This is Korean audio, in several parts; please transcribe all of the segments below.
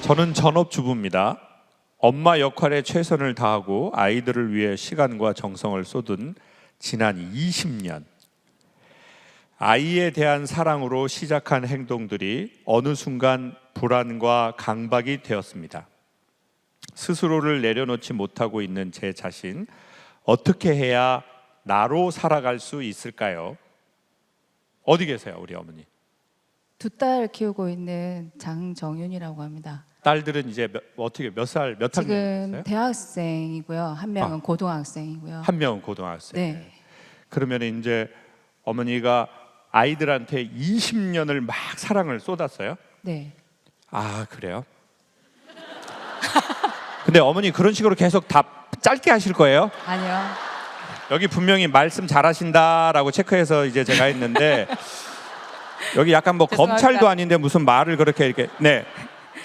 저는 전업주부입니다. 엄마 역할에 최선을 다하고 아이들을 위해 시간과 정성을 쏟은 지난 20년. 아이에 대한 사랑으로 시작한 행동들이 어느 순간 불안과 강박이 되었습니다. 스스로를 내려놓지 못하고 있는 제 자신, 어떻게 해야 나로 살아갈 수 있을까요? 어디 계세요, 우리 어머니? 2딸 키우고 있는 장정윤이라고 합니다. 딸들은 이제 어떻게 몇 살, 몇 지금 학년이세요? 대학생이고요. 한 명은 고등학생이고요. 한 명은 고등학생. 네. 그러면 이제 어머니가 아이들한테 20년을 막 사랑을 쏟았어요? 네. 아, 그래요? 근데 어머니 그런 식으로 계속 다 짧게 하실 거예요? 아니요. 여기 분명히 말씀 잘하신다라고 체크해서 이제 제가 했는데 여기 약간 뭐 죄송합니다. 검찰도 아닌데 무슨 말을 그렇게 이렇게 네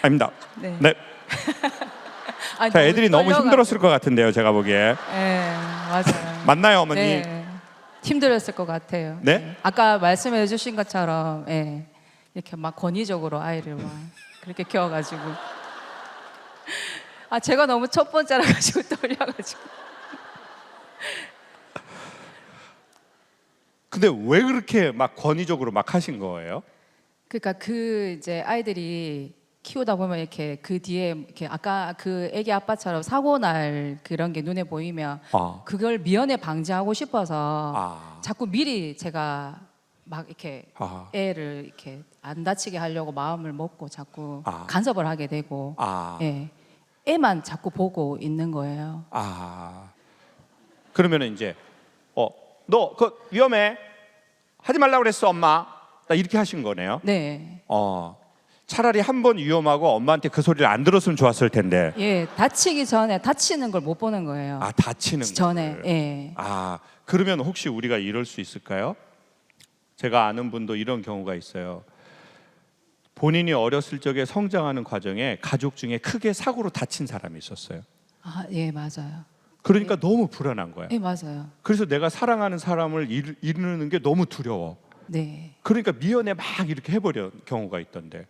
아닙니다. 네. 네. 아니, 자, 애들이 너무 떨려가지고. 힘들었을 것 같은데요, 제가 보기에. 네, 맞아요. 맞나요, 어머니? 네. 힘들었을 것 같아요. 네? 아까 말씀해 주신 것처럼 이렇게 막 권위적으로 아이를 막 그렇게 키워가지고 제가 너무 첫 번째라 가지고 떨려가지고. 근데 왜 그렇게 막 권위적으로 막 하신 거예요? 그러니까 그 이제 아이들이 키우다 보면 이렇게 그 뒤에 이렇게 아까 그 애기 아빠처럼 사고 날 그런 게 눈에 보이면 그걸 미연에 방지하고 싶어서 자꾸 미리 제가 막 이렇게 애를 이렇게 안 다치게 하려고 마음을 먹고 자꾸 간섭을 하게 되고 애만 자꾸 보고 있는 거예요. 그러면은 이제 너 그 위험해 하지 말라고 그랬어 엄마 나 이렇게 하신 거네요. 네. 차라리 한 번 위험하고 엄마한테 그 소리를 안 들었으면 좋았을 텐데. 예, 다치기 전에 다치는 걸 못 보는 거예요. 다치는 전에. 거를. 예. 그러면 혹시 우리가 이럴 수 있을까요? 제가 아는 분도 이런 경우가 있어요. 본인이 어렸을 적에 성장하는 과정에 가족 중에 크게 사고로 다친 사람이 있었어요. 예, 맞아요. 그러니까 너무 불안한 거야. 예, 맞아요. 그래서 내가 사랑하는 사람을 잃는 게 너무 두려워. 네. 그러니까 미연에 막 이렇게 해버려 경우가 있던데.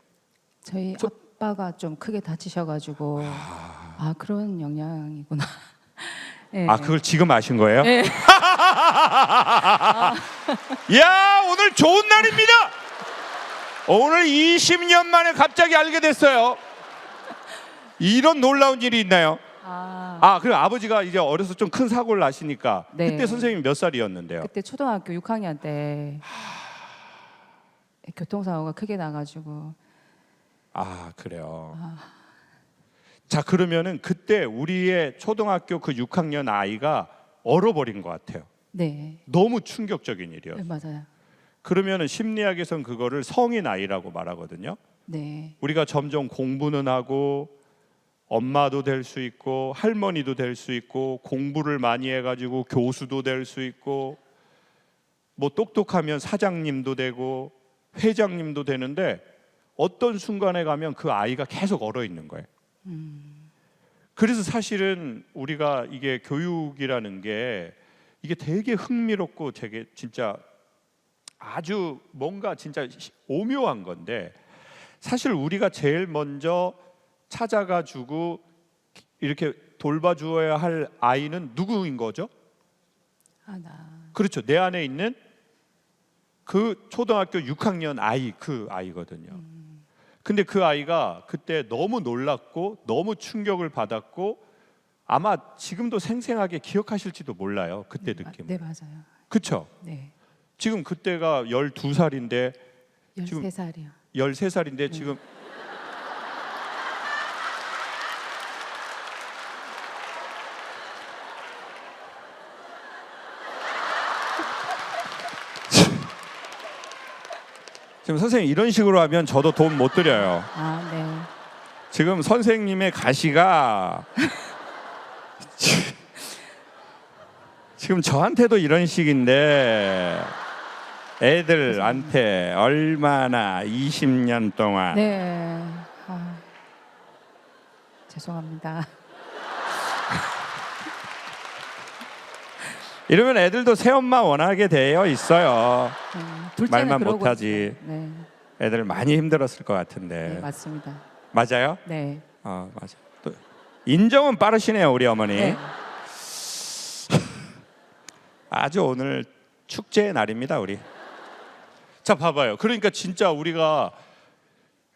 저희 아빠가 좀 크게 다치셔가지고 그런 영향이구나. 네. 그걸 지금 아신 거예요? 네. 야, 오늘 좋은 날입니다. 오늘 20년 만에 갑자기 알게 됐어요. 이런 놀라운 일이 있나요? 그리고 아버지가 이제 어려서 좀 큰 사고를 나시니까 네. 그때 선생님 몇 살이었는데요? 그때 초등학교 6학년 때 교통사고가 크게 나가지고. 그래요. 자, 그러면은 그때 우리의 초등학교 그 6학년 아이가 얼어버린 것 같아요. 네. 너무 충격적인 일이었어요. 네, 맞아요. 그러면은 심리학에서는 그거를 성인 아이라고 말하거든요. 네. 우리가 점점 공부는 하고 엄마도 될 수 있고 할머니도 될 수 있고 공부를 많이 해가지고 교수도 될 수 있고 뭐 똑똑하면 사장님도 되고 회장님도 되는데 어떤 순간에 가면 그 아이가 계속 얼어 있는 거예요. 그래서 사실은 우리가 이게 교육이라는 게 이게 되게 흥미롭고 되게 진짜 아주 뭔가 진짜 오묘한 건데 사실 우리가 제일 먼저 찾아가 주고 이렇게 돌봐주어야 할 아이는 누구인 거죠? 그렇죠. 내 안에 있는 그 초등학교 6학년 아이, 그 아이거든요. 근데 그 아이가 그때 너무 놀랐고 너무 충격을 받았고 아마 지금도 생생하게 기억하실지도 몰라요. 그때 느낌. 네, 맞아요. 그렇죠. 네. 지금 그때가 12살인데 13살이요. 13살인데 지금 지금 선생님 이런 식으로 하면 저도 돈 못 드려요. 네. 지금 선생님의 가시가 지금 저한테도 이런 식인데 애들한테 얼마나 20년 동안 네. 죄송합니다. 이러면 애들도 새엄마 원하게 되어 있어요. 둘째는 말만 그러고 못하지. 있어요. 네. 애들 많이 힘들었을 것 같은데. 네, 맞습니다. 맞아요? 네. 맞아. 또 인정은 빠르시네요, 우리 어머니. 네. 아주 오늘 축제의 날입니다, 우리. 자, 봐봐요. 그러니까 진짜 우리가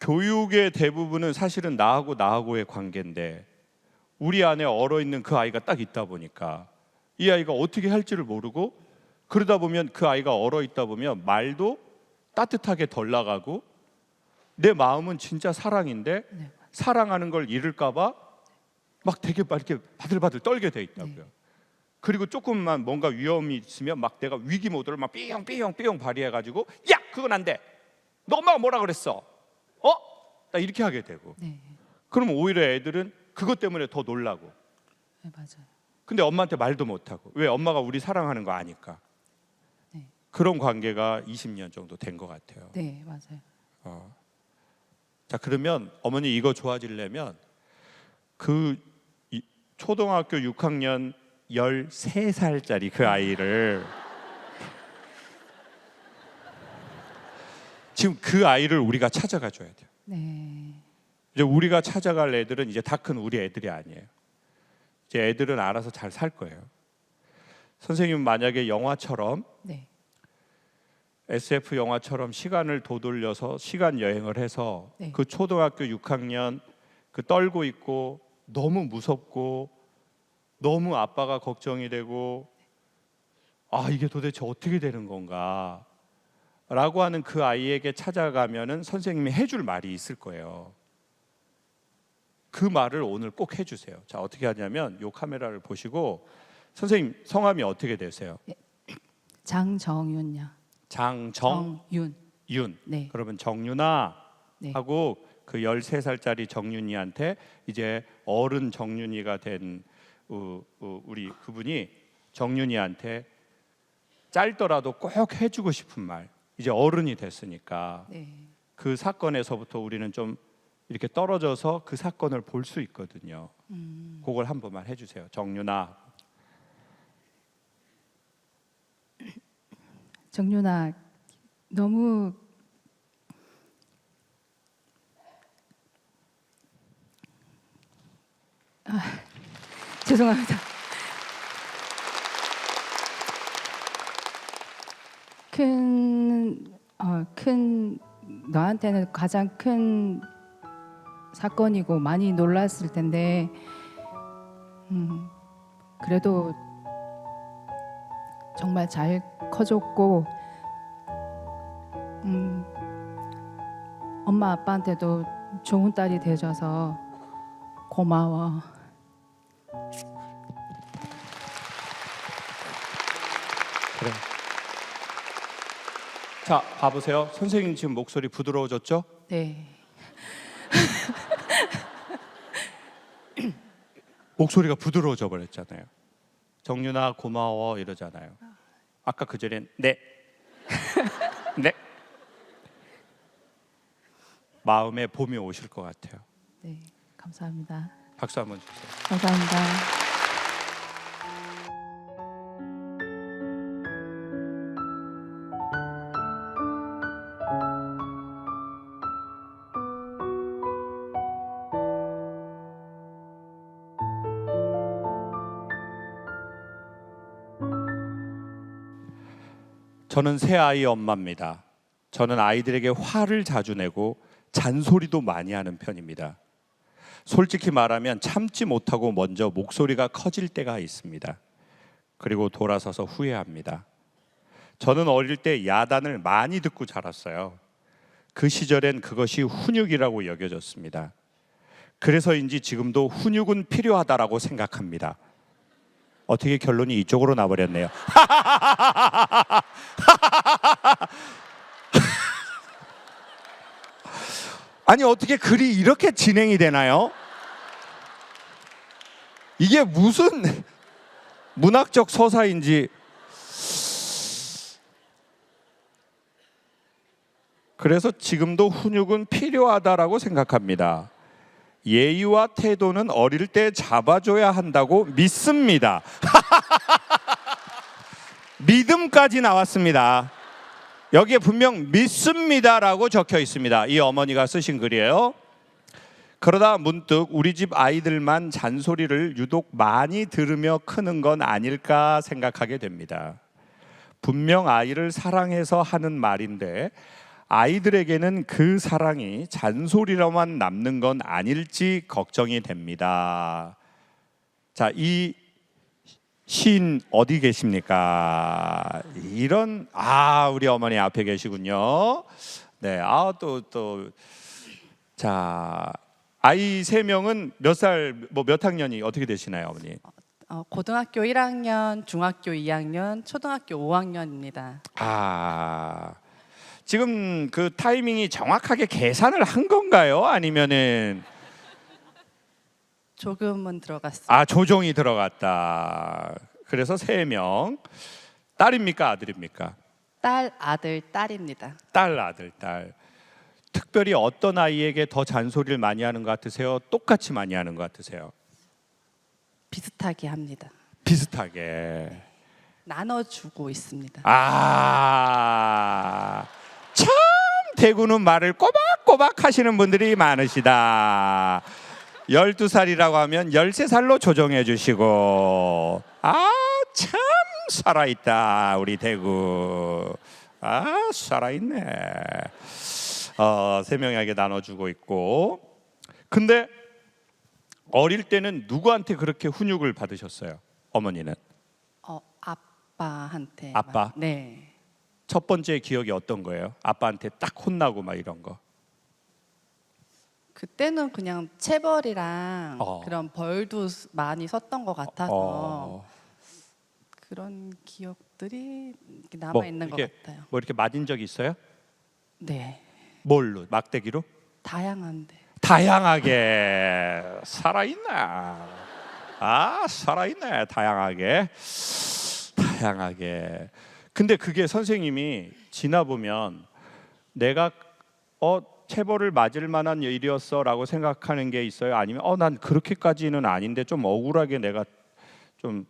교육의 대부분은 사실은 나하고의 관계인데 우리 안에 얼어 있는 그 아이가 딱 있다 보니까 이 아이가 어떻게 할지를 모르고 그러다 보면 그 아이가 얼어 있다 보면 말도 따뜻하게 덜 나가고 내 마음은 진짜 사랑인데 네. 사랑하는 걸 잃을까봐 막 되게 막 이렇게 바들바들 떨게 돼 있다고요. 네. 그리고 그리고 조금만 뭔가 위험이 있으면 막 내가 위기 모드를 막 삐용삐용 발휘해가지고 야 그건 안 돼. 너 엄마가 뭐라 그랬어? 나 이렇게 하게 되고. 네. 그러면 오히려 애들은 그것 때문에 더 놀라고. 네, 맞아요. 근데 엄마한테 말도 못하고. 왜? 엄마가 우리 사랑하는 거 아니까. 네. 그런 관계가 20년 정도 된 것 같아요. 네, 맞아요. 자, 그러면 어머니 이거 좋아지려면 초등학교 6학년 13살짜리 그 아이를 지금 그 아이를 우리가 찾아가 줘야 돼요. 네. 이제 우리가 찾아갈 애들은 이제 다 큰 우리 애들이 아니에요. 이제 애들은 알아서 잘 살 거예요. 선생님 만약에 영화처럼 네. SF 영화처럼 시간을 도돌려서 시간 여행을 해서 네. 그 초등학교 6학년 그 떨고 있고 너무 무섭고 너무 아빠가 걱정이 되고 이게 도대체 어떻게 되는 건가 라고 하는 그 아이에게 찾아가면은 선생님이 해줄 말이 있을 거예요. 그 말을 오늘 꼭 해주세요. 자, 어떻게 하냐면 요 카메라를 보시고 선생님 성함이 어떻게 되세요? 장정윤요. 장정윤. 네. 그러면 정윤아 네. 하고 그 13살짜리 정윤이한테 이제 어른 정윤이가 된 우리 그분이 정윤이한테 짧더라도 꼭 해주고 싶은 말. 이제 어른이 됐으니까 네. 그 사건에서부터 우리는 좀 이렇게 떨어져서 그 사건을 볼 수 있거든요. 그걸 한 번만 해주세요. 정윤아. 정윤아, 너무 죄송합니다. 큰 너한테는 가장 큰 사건이고 많이 놀랐을 텐데 그래도 정말 잘 커졌고 엄마 아빠한테도 좋은 딸이 되줘서 고마워. 그래. 자, 봐보세요. 선생님 지금 목소리 부드러워졌죠? 네. 목소리가 부드러워져 버렸잖아요. 정윤아 고마워 이러잖아요. 아까 그 전엔 네. 네. 마음에 봄이 오실 것 같아요. 네. 감사합니다. 박수 한번 주세요. 감사합니다. 저는 새 아이 엄마입니다. 저는 아이들에게 화를 자주 내고 잔소리도 많이 하는 편입니다. 솔직히 말하면 참지 못하고 먼저 목소리가 커질 때가 있습니다. 그리고 돌아서서 후회합니다. 저는 어릴 때 야단을 많이 듣고 자랐어요. 그 시절엔 그것이 훈육이라고 여겨졌습니다. 그래서인지 지금도 훈육은 필요하다라고 생각합니다. 어떻게 결론이 이쪽으로 나버렸네요. 아니 어떻게 글이 이렇게 진행이 되나요? 이게 무슨 문학적 서사인지. 그래서 지금도 훈육은 필요하다라고 생각합니다. 예의와 태도는 어릴 때 잡아줘야 한다고 믿습니다. 믿음까지 나왔습니다. 여기에 분명 믿습니다라고 적혀 있습니다. 이 어머니가 쓰신 글이에요. 그러다 문득 우리 집 아이들만 잔소리를 유독 많이 들으며 크는 건 아닐까 생각하게 됩니다. 분명 아이를 사랑해서 하는 말인데 아이들에게는 그 사랑이 잔소리로만 남는 건 아닐지 걱정이 됩니다. 자, 이 시인 어디 계십니까? 이런 우리 어머니 앞에 계시군요. 네, 자, 아이 3명은 몇 살, 몇 학년이 어떻게 되시나요, 어머니? 고등학교 1학년, 중학교 2학년, 초등학교 5학년입니다. 지금 그 타이밍이 정확하게 계산을 한 건가요? 아니면은 조금은 들어갔습니다. 조종이 들어갔다. 그래서 3명. 딸입니까, 아들입니까? 딸, 아들, 딸입니다. 딸, 아들, 딸. 특별히 어떤 아이에게 더 잔소리를 많이 하는 것 같으세요? 똑같이 많이 하는 것 같으세요? 비슷하게 합니다. 비슷하게. 나눠주고 있습니다. 참 대구는 말을 꼬박꼬박 하시는 분들이 많으시다. 12살이라고 하면 13살로 조정해 주시고 참 살아있다 우리 대구. 살아있네. 3명에게 나눠주고 있고. 근데 어릴 때는 누구한테 그렇게 훈육을 받으셨어요? 어머니는? 아빠한테. 아빠? 네. 첫 번째 기억이 어떤 거예요? 아빠한테 딱 혼나고 막 이런 거. 그때는 그냥 체벌이랑 어. 그런 벌도 많이 썼던 것 같아서 그런 기억들이 남아 있는 것 같아요. 뭐 이렇게 맞은 적이 있어요? 네. 뭘로? 막대기로? 다양한데. 다양하게 살아있네. 살아있네. 다양하게. 근데 그게 선생님이 지나 보면 내가 체벌을 맞을 만한 일이었어라고 생각하는 게 있어요? 아니면 난 그렇게까지는 아닌데 좀 억울하게 내가 좀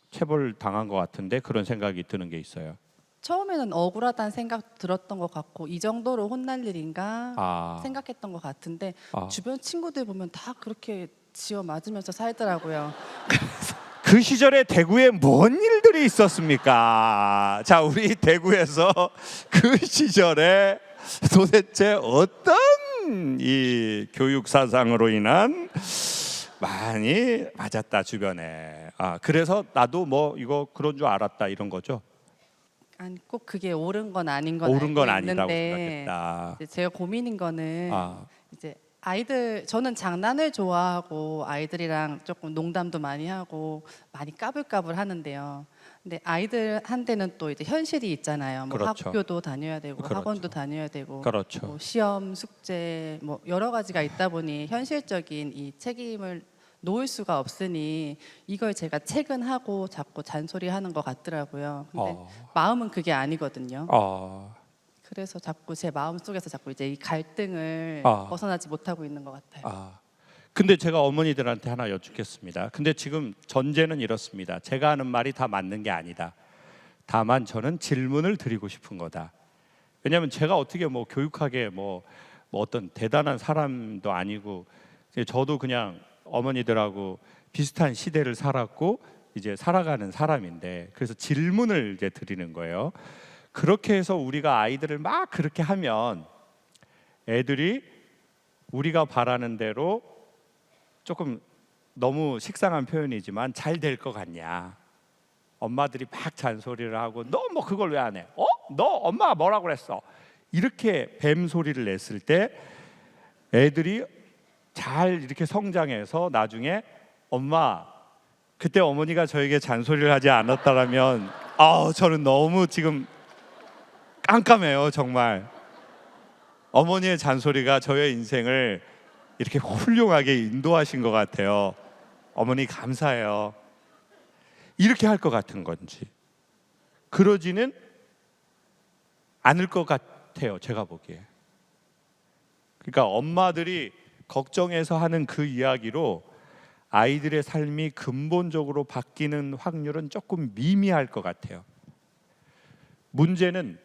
체벌 당한 것 같은데 그런 생각이 드는 게 있어요? 처음에는 억울하다는 생각 들었던 것 같고 이 정도로 혼날 일인가 생각했던 것 같은데 주변 친구들 보면 다 그렇게 지어 맞으면서 살더라고요. 그 시절에 대구에 뭔 일들이 있었습니까? 자, 우리 대구에서 그 시절에 도대체 어떤 이 교육 사상으로 인한 많이 맞았다 주변에. 그래서 나도 뭐 이거 그런 줄 알았다 이런 거죠. 아니 꼭 그게 옳은 건 아닌 건 옳은 건 알고 아니라고 있는데 생각했다. 이제 제가 고민인 거는 이제 아이들 저는 장난을 좋아하고 아이들이랑 조금 농담도 많이 하고 많이 까불까불 하는데요. 근데 아이들한테는 또 이제 현실이 있잖아요. 뭐 그렇죠. 학교도 다녀야 되고 그렇죠. 학원도 다녀야 되고 그렇죠. 뭐 시험, 숙제 뭐 여러 가지가 있다 보니 현실적인 이 책임을 놓을 수가 없으니 이걸 제가 퇴근하고 자꾸 잔소리하는 것 같더라고요. 근데 마음은 그게 아니거든요. 그래서 자꾸 제 마음 속에서 자꾸 이제 이 갈등을 벗어나지 못하고 있는 것 같아요. 근데 제가 어머니들한테 하나 여쭙겠습니다. 근데 지금 전제는 이렇습니다. 제가 하는 말이 다 맞는 게 아니다. 다만 저는 질문을 드리고 싶은 거다. 왜냐하면 제가 어떻게 뭐 교육하게 뭐 어떤 대단한 사람도 아니고 저도 그냥 어머니들하고 비슷한 시대를 살았고 이제 살아가는 사람인데 그래서 질문을 이제 드리는 거예요. 그렇게 해서 우리가 아이들을 막 그렇게 하면 애들이 우리가 바라는 대로 조금 너무 식상한 표현이지만 잘 될 것 같냐? 엄마들이 막 잔소리를 하고 너 뭐 그걸 왜 안 해? 너 엄마가 뭐라고 그랬어? 이렇게 뱀 소리를 냈을 때 애들이 잘 이렇게 성장해서 나중에 엄마 그때 어머니가 저에게 잔소리를 하지 않았다라면 저는 너무 지금 깜깜해요 정말. 어머니의 잔소리가 저의 인생을 이렇게 훌륭하게 인도하신 것 같아요. 어머니 감사해요. 이렇게 할 것 같은 건지 그러지는 않을 것 같아요 제가 보기에. 그러니까 엄마들이 걱정해서 하는 그 이야기로 아이들의 삶이 근본적으로 바뀌는 확률은 조금 미미할 것 같아요. 문제는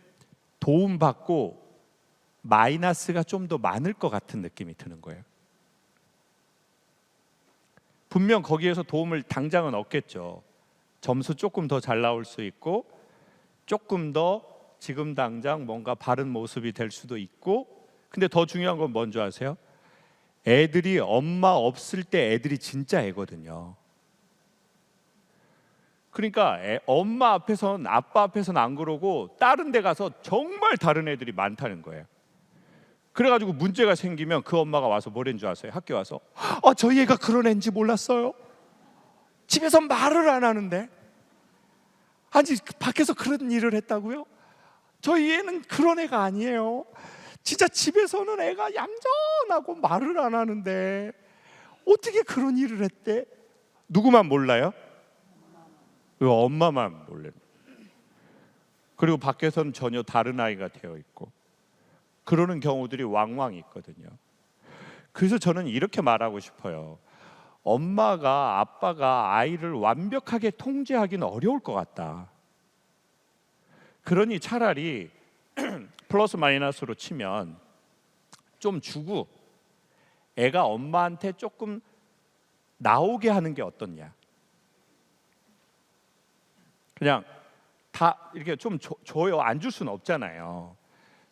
도움받고 마이너스가 좀 더 많을 것 같은 느낌이 드는 거예요. 분명 거기에서 도움을 당장은 얻겠죠. 점수 조금 더 잘 나올 수 있고 조금 더 지금 당장 뭔가 바른 모습이 될 수도 있고, 근데 더 중요한 건 뭔지 아세요? 애들이 엄마 없을 때 애들이 진짜 애거든요. 그러니까 엄마 앞에선, 아빠 앞에서는 안 그러고 다른 데 가서 정말 다른 애들이 많다는 거예요. 그래가지고 문제가 생기면 그 엄마가 와서 뭐랬는 줄 아세요? 학교 와서 저희 애가 그런 애인지 몰랐어요. 집에서 말을 안 하는데, 아니 밖에서 그런 일을 했다고요? 저희 애는 그런 애가 아니에요. 진짜 집에서는 애가 얌전하고 말을 안 하는데 어떻게 그런 일을 했대? 누구만 몰라요? 엄마만 몰라요. 그리고 밖에서는 전혀 다른 아이가 되어 있고, 그러는 경우들이 왕왕 있거든요. 그래서 저는 이렇게 말하고 싶어요. 엄마가, 아빠가 아이를 완벽하게 통제하기는 어려울 것 같다. 그러니 차라리 플러스 마이너스로 치면 좀 주고 애가 엄마한테 조금 나오게 하는 게 어떻냐. 그냥 다 이렇게 좀 줘요. 안 줄 수는 없잖아요.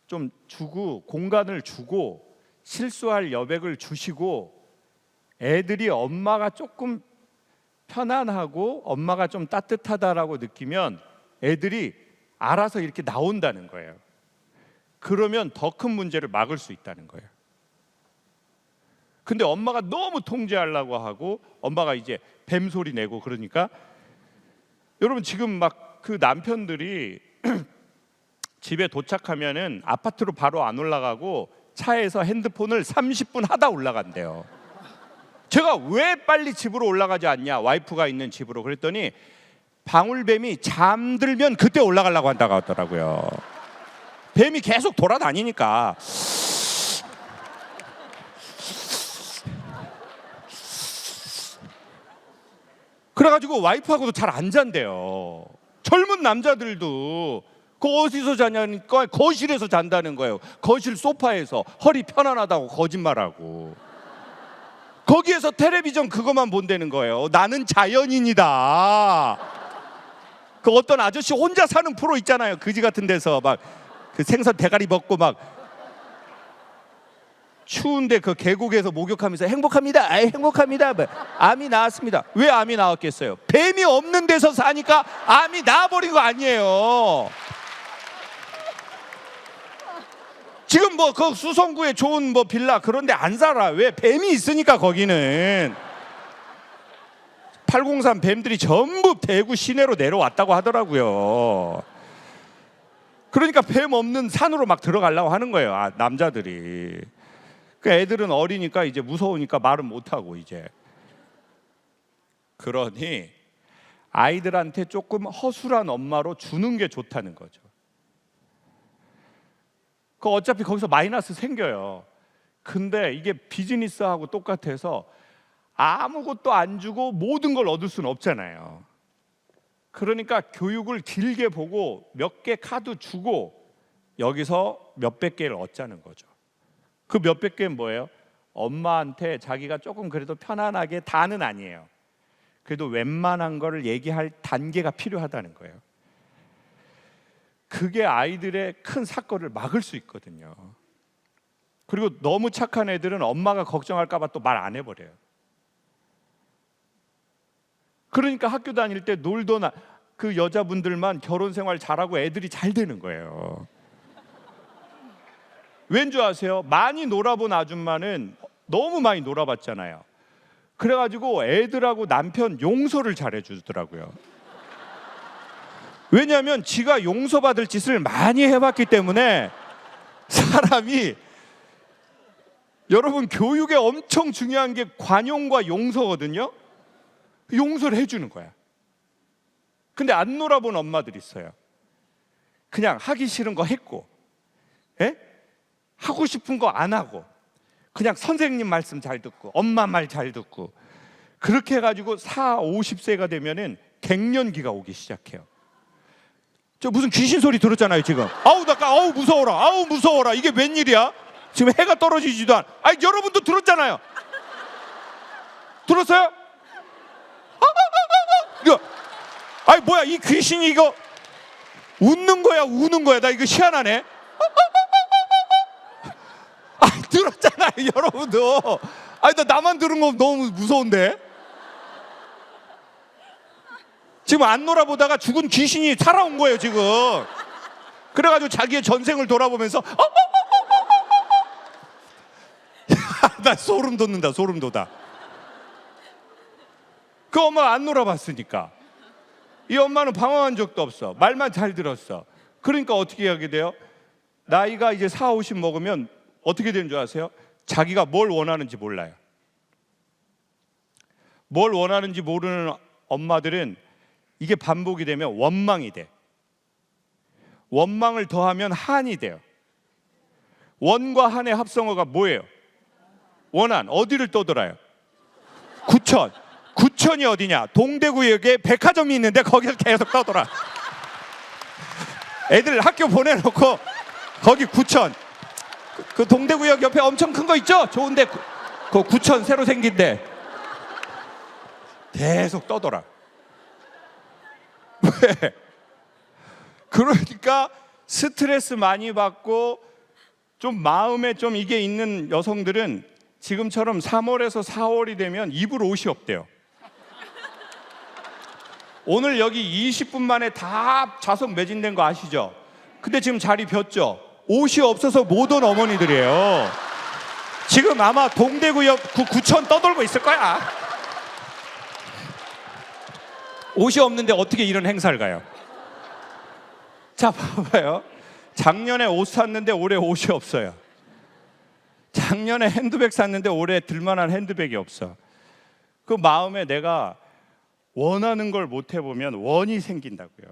좀 주고 공간을 주고 실수할 여백을 주시고, 애들이 엄마가 조금 편안하고 엄마가 좀 따뜻하다라고 느끼면 애들이 알아서 이렇게 나온다는 거예요. 그러면 더 큰 문제를 막을 수 있다는 거예요. 근데 엄마가 너무 통제하려고 하고 엄마가 이제 뱀소리 내고 그러니까, 여러분 지금 막 그 남편들이 집에 도착하면은 아파트로 바로 안 올라가고 차에서 핸드폰을 30분 하다 올라간대요. 제가 왜 빨리 집으로 올라가지 않냐, 와이프가 있는 집으로 그랬더니 방울뱀이 잠들면 그때 올라가려고 한다고 하더라고요. 뱀이 계속 돌아다니니까. 그래가지고 와이프하고도 잘 안 잔대요. 젊은 남자들도 그 어디서 자냐니까 거실에서 잔다는 거예요. 거실 소파에서 허리 편안하다고 거짓말하고, 거기에서 텔레비전 그것만 본다는 거예요. 나는 자연인이다. 그 어떤 아저씨 혼자 사는 프로 있잖아요. 그지 같은 데서 막 그 생선 대가리 먹고 막 추운데 그 계곡에서 목욕하면서 행복합니다. 행복합니다. 암이 나왔습니다. 왜 암이 나왔겠어요? 뱀이 없는 데서 사니까 암이 나와버린 거 아니에요. 지금 뭐 그 수성구에 좋은 뭐 빌라 그런데 안 살아. 왜? 뱀이 있으니까. 거기는 803 뱀들이 전부 대구 시내로 내려왔다고 하더라고요. 그러니까 뱀 없는 산으로 막 들어가려고 하는 거예요. 남자들이. 그 애들은 어리니까 이제 무서우니까 말은 못하고 이제. 그러니 아이들한테 조금 허술한 엄마로 주는 게 좋다는 거죠. 그 어차피 거기서 마이너스 생겨요. 근데 이게 비즈니스하고 똑같아서 아무것도 안 주고 모든 걸 얻을 수는 없잖아요. 그러니까 교육을 길게 보고 몇 개 카드 주고 여기서 몇백 개를 얻자는 거죠. 그 몇백 개는 뭐예요? 엄마한테 자기가 조금 그래도 편안하게, 다는 아니에요. 그래도 웬만한 거를 얘기할 단계가 필요하다는 거예요. 그게 아이들의 큰 사건을 막을 수 있거든요. 그리고 너무 착한 애들은 엄마가 걱정할까 봐 또 말 안 해버려요. 그러니까 학교 다닐 때 놀던 그 여자분들만 결혼 생활 잘하고 애들이 잘 되는 거예요. 왠 줄 아세요? 많이 놀아본 아줌마는 너무 많이 놀아봤잖아요. 그래가지고 애들하고 남편 용서를 잘해주더라고요. 왜냐하면 지가 용서받을 짓을 많이 해봤기 때문에. 사람이, 여러분 교육에 엄청 중요한 게 관용과 용서거든요. 용서를 해주는 거야. 근데 안 놀아본 엄마들이 있어요. 그냥 하기 싫은 거 했고, 하고 싶은 거 안 하고, 그냥 선생님 말씀 잘 듣고 엄마 말 잘 듣고, 그렇게 해가지고 40, 50세가 되면은 갱년기가 오기 시작해요. 저 무슨 귀신 소리 들었잖아요 지금. 아우 무서워라. 아우 무서워라. 이게 웬일이야? 지금 해가 떨어지지도 않아. 여러분도 들었잖아요. 들었어요? 아니 뭐야 이 귀신이 이거 웃는 거야 우는 거야? 나 이거 희한하네. 아 들었잖아요 여러분도. 아니 나 나만 들은 거 너무 무서운데. 지금 안 놀아보다가 죽은 귀신이 살아온 거예요 지금. 그래가지고 자기의 전생을 돌아보면서 나 소름 돋는다 소름 돋아. 그 엄마가 안 놀아봤으니까. 이 엄마는 방황한 적도 없어. 말만 잘 들었어. 그러니까 어떻게 하게 돼요? 나이가 이제 40, 50 먹으면 어떻게 되는 줄 아세요? 자기가 뭘 원하는지 몰라요. 뭘 원하는지 모르는 엄마들은 이게 반복이 되면 원망이 돼. 원망을 더하면 한이 돼요. 원과 한의 합성어가 뭐예요? 원한. 어디를 떠돌아요? 구천. 구천이 어디냐? 동대구역에 백화점이 있는데 거기서 계속 떠돌아. 애들 학교 보내놓고 거기 구천. 그 동대구역 옆에 엄청 큰 거 있죠? 좋은데 그 구천 새로 생긴데 계속 떠돌아. 왜? 그러니까 스트레스 많이 받고 좀 마음에 좀 이게 있는 여성들은 지금처럼 3월에서 4월이 되면 입을 옷이 없대요. 오늘 여기 20분 만에 다 좌석 매진된 거 아시죠? 근데 지금 자리 비었죠? 옷이 없어서 못 온 어머니들이에요. 지금 아마 동대구역 구천 떠돌고 있을 거야. 옷이 없는데 어떻게 이런 행사를 가요? 자 봐봐요. 작년에 옷 샀는데 올해 옷이 없어요. 작년에 핸드백 샀는데 올해 들만한 핸드백이 없어. 그 마음에 내가 원하는 걸 못 해보면 원이 생긴다고요.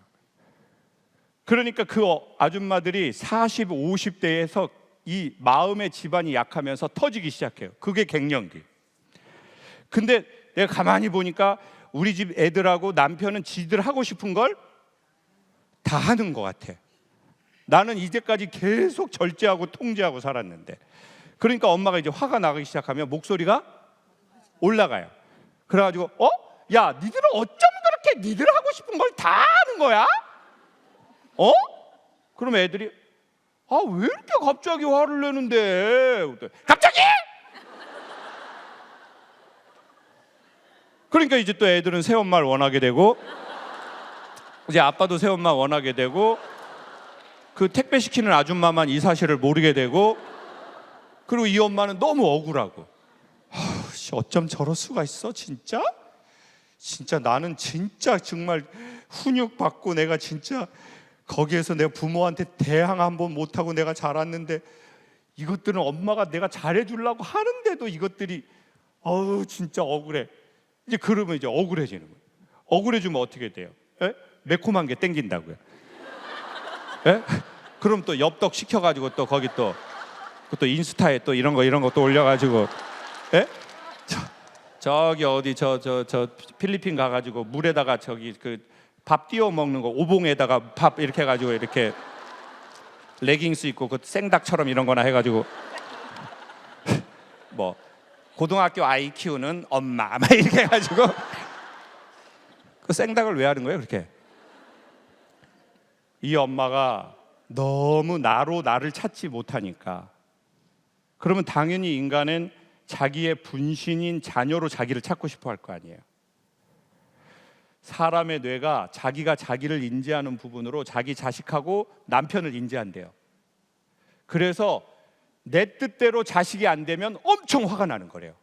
그러니까 그 아줌마들이 40, 50대에서 이 마음의 지반이 약하면서 터지기 시작해요. 그게 갱년기. 근데 내가 가만히 보니까 우리 집 애들하고 남편은 지들 하고 싶은 걸 다 하는 것 같아. 나는 이제까지 계속 절제하고 통제하고 살았는데. 그러니까 엄마가 이제 화가 나기 시작하면 목소리가 올라가요. 그래가지고 야 니들은 어쩜 그렇게 니들 하고 싶은 걸 다 하는 거야? 그럼 애들이 왜 이렇게 갑자기 화를 내는데? 갑자기? 그러니까 이제 또 애들은 새엄마를 원하게 되고 이제 아빠도 새엄마 원하게 되고 그 택배 시키는 아줌마만 이 사실을 모르게 되고 그리고 이 엄마는 너무 억울하고 어쩜 저럴 수가 있어 진짜? 진짜 나는 진짜 정말 훈육 받고 내가 진짜 거기에서 내가 부모한테 대항 한번 못하고 내가 자랐는데 이것들은 엄마가 내가 잘해주려고 하는데도 이것들이 진짜 억울해. 이제 그러면 이제 억울해지는 거예요. 억울해지면 어떻게 돼요? 매콤한 게 땡긴다고요. 그럼 또 엽떡 시켜가지고 또 거기 또 인스타에 또 이런 거 또 올려가지고 저기 어디 저 필리핀 가가지고 물에다가 저기 그 밥 띄워 먹는 거 오봉에다가 밥 이렇게 해가지고 이렇게 레깅스 입고 그 생닭처럼 이런 거나 해가지고 뭐 고등학교 아이 키우는 엄마 막 이렇게 해가지고 그 생닭을 왜 하는 거예요 그렇게? 이 엄마가 너무 나를 찾지 못하니까 그러면 당연히 인간은 자기의 분신인 자녀로 자기를 찾고 싶어 할 거 아니에요. 사람의 뇌가 자기가 자기를 인지하는 부분으로 자기 자식하고 남편을 인지한대요. 그래서 내 뜻대로 자식이 안 되면 엄청 화가 나는 거래요.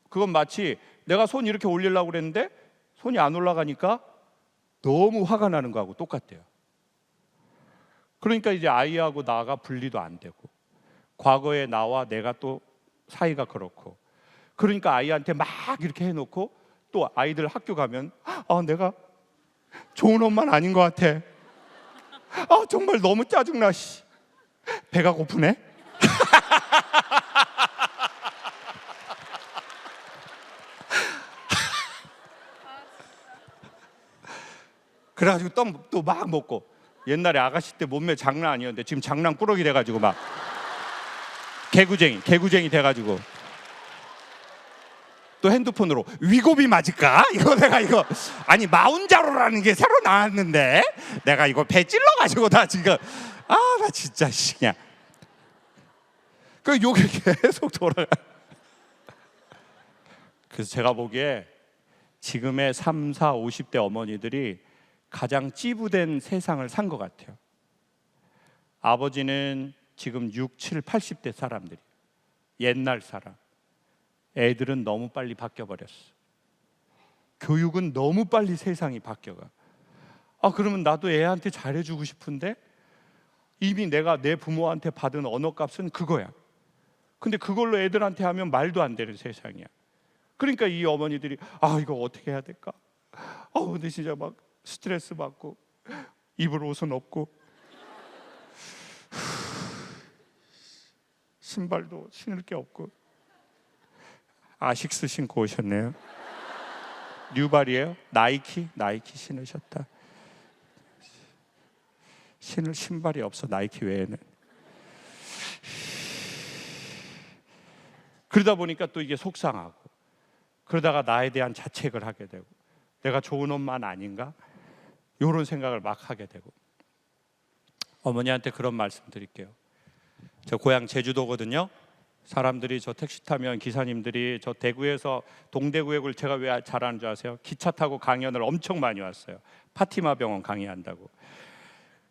그건 마치 내가 손 이렇게 올리려고 그랬는데 손이 안 올라가니까 너무 화가 나는 거하고 똑같대요. 그러니까 이제 아이하고 나가 분리도 안 되고 과거의 나와 내가 또 사이가 그렇고 그러니까 아이한테 막 이렇게 해놓고 또 아이들 학교 가면 내가 좋은 엄마는 아닌 것 같아. 정말 너무 짜증나. 배가 고프네. 그래가지고 또 막 먹고 옛날에 아가씨 때 몸매 장난 아니었는데 지금 장난 꾸러기 돼가지고 막 개구쟁이 돼가지고 또 핸드폰으로 위고비 맞을까? 이거 내가 이거 아니 마운자로라는 게 새로 나왔는데 내가 이거 배 찔러가지고 나 지금 나 진짜 그냥 그 요게 계속 돌아가. 그래서 제가 보기에 지금의 3, 4, 50대 어머니들이 가장 찌부된 세상을 산 것 같아요. 아버지는 지금 6, 7, 80대 사람들이 옛날 사람. 애들은 너무 빨리 바뀌어버렸어. 교육은 너무 빨리 세상이 바뀌어가. 그러면 나도 애한테 잘해주고 싶은데 이미 내가 내 부모한테 받은 언어값은 그거야. 근데 그걸로 애들한테 하면 말도 안 되는 세상이야. 그러니까 이 어머니들이 이거 어떻게 해야 될까? 근데 진짜 막 스트레스 받고 입을 옷은 없고 신발도 신을 게 없고 아식스 신고 오셨네요. 뉴발이에요? 나이키 신으셨다. 신을 신발이 없어 나이키 외에는. 그러다 보니까 또 이게 속상하고 그러다가 나에 대한 자책을 하게 되고 내가 좋은 엄마는 아닌가? 이런 생각을 막 하게 되고 어머니한테 그런 말씀 드릴게요. 저 고향 제주도거든요. 사람들이 저 택시 타면 기사님들이 저 대구에서 동대구역을 제가 왜 잘 아는 줄 아세요? 기차 타고 강연을 엄청 많이 왔어요. 파티마 병원 강의한다고.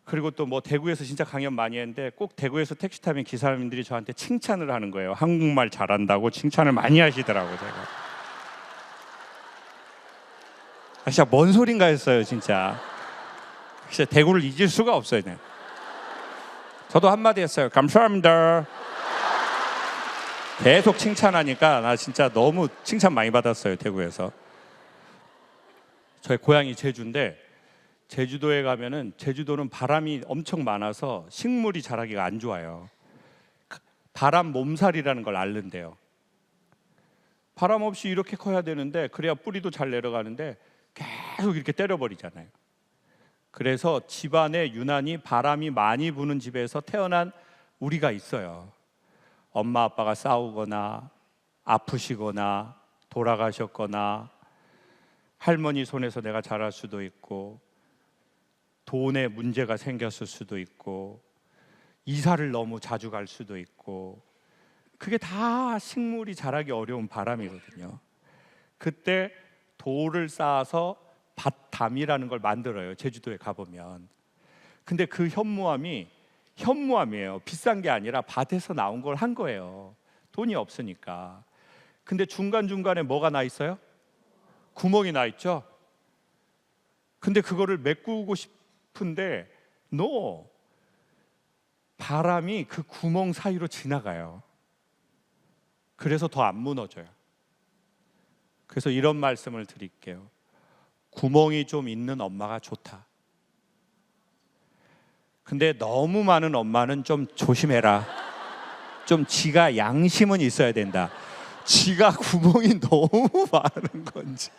그리고 또 뭐 대구에서 진짜 강연 많이 했는데 꼭 대구에서 택시 타면 기사님들이 저한테 칭찬을 하는 거예요. 한국말 잘한다고 칭찬을 많이 하시더라고요. 제가 진짜 뭔 소린가 했어요. 진짜 대구를 잊을 수가 없어요. 그냥. 저도 한마디 했어요. 감사합니다. 계속 칭찬하니까 나 진짜 너무 칭찬 많이 받았어요. 대구에서. 저희 고향이 제주인데 제주도에 가면은 제주도는 바람이 엄청 많아서 식물이 자라기가 안 좋아요. 바람 몸살이라는 걸 앓는데요. 바람 없이 이렇게 커야 되는데 그래야 뿌리도 잘 내려가는데 계속 이렇게 때려버리잖아요. 그래서 집안에 유난히 바람이 많이 부는 집에서 태어난 우리가 있어요. 엄마 아빠가 싸우거나 아프시거나 돌아가셨거나 할머니 손에서 내가 자랄 수도 있고 돈에 문제가 생겼을 수도 있고 이사를 너무 자주 갈 수도 있고 그게 다 식물이 자라기 어려운 바람이거든요. 그때 돌을 쌓아서 밭담이라는 걸 만들어요. 제주도에 가보면. 근데 그 현무암이에요. 비싼 게 아니라 밭에서 나온 걸 한 거예요. 돈이 없으니까. 근데 중간중간에 뭐가 나 있어요? 구멍이 나 있죠? 근데 그거를 메꾸고 싶은데 바람이 그 구멍 사이로 지나가요. 그래서 더 안 무너져요. 그래서 이런 말씀을 드릴게요. 구멍이 좀 있는 엄마가 좋다. 근데 너무 많은 엄마는 좀 조심해라. 좀 지가 양심은 있어야 된다. 지가 구멍이 너무 많은 건지.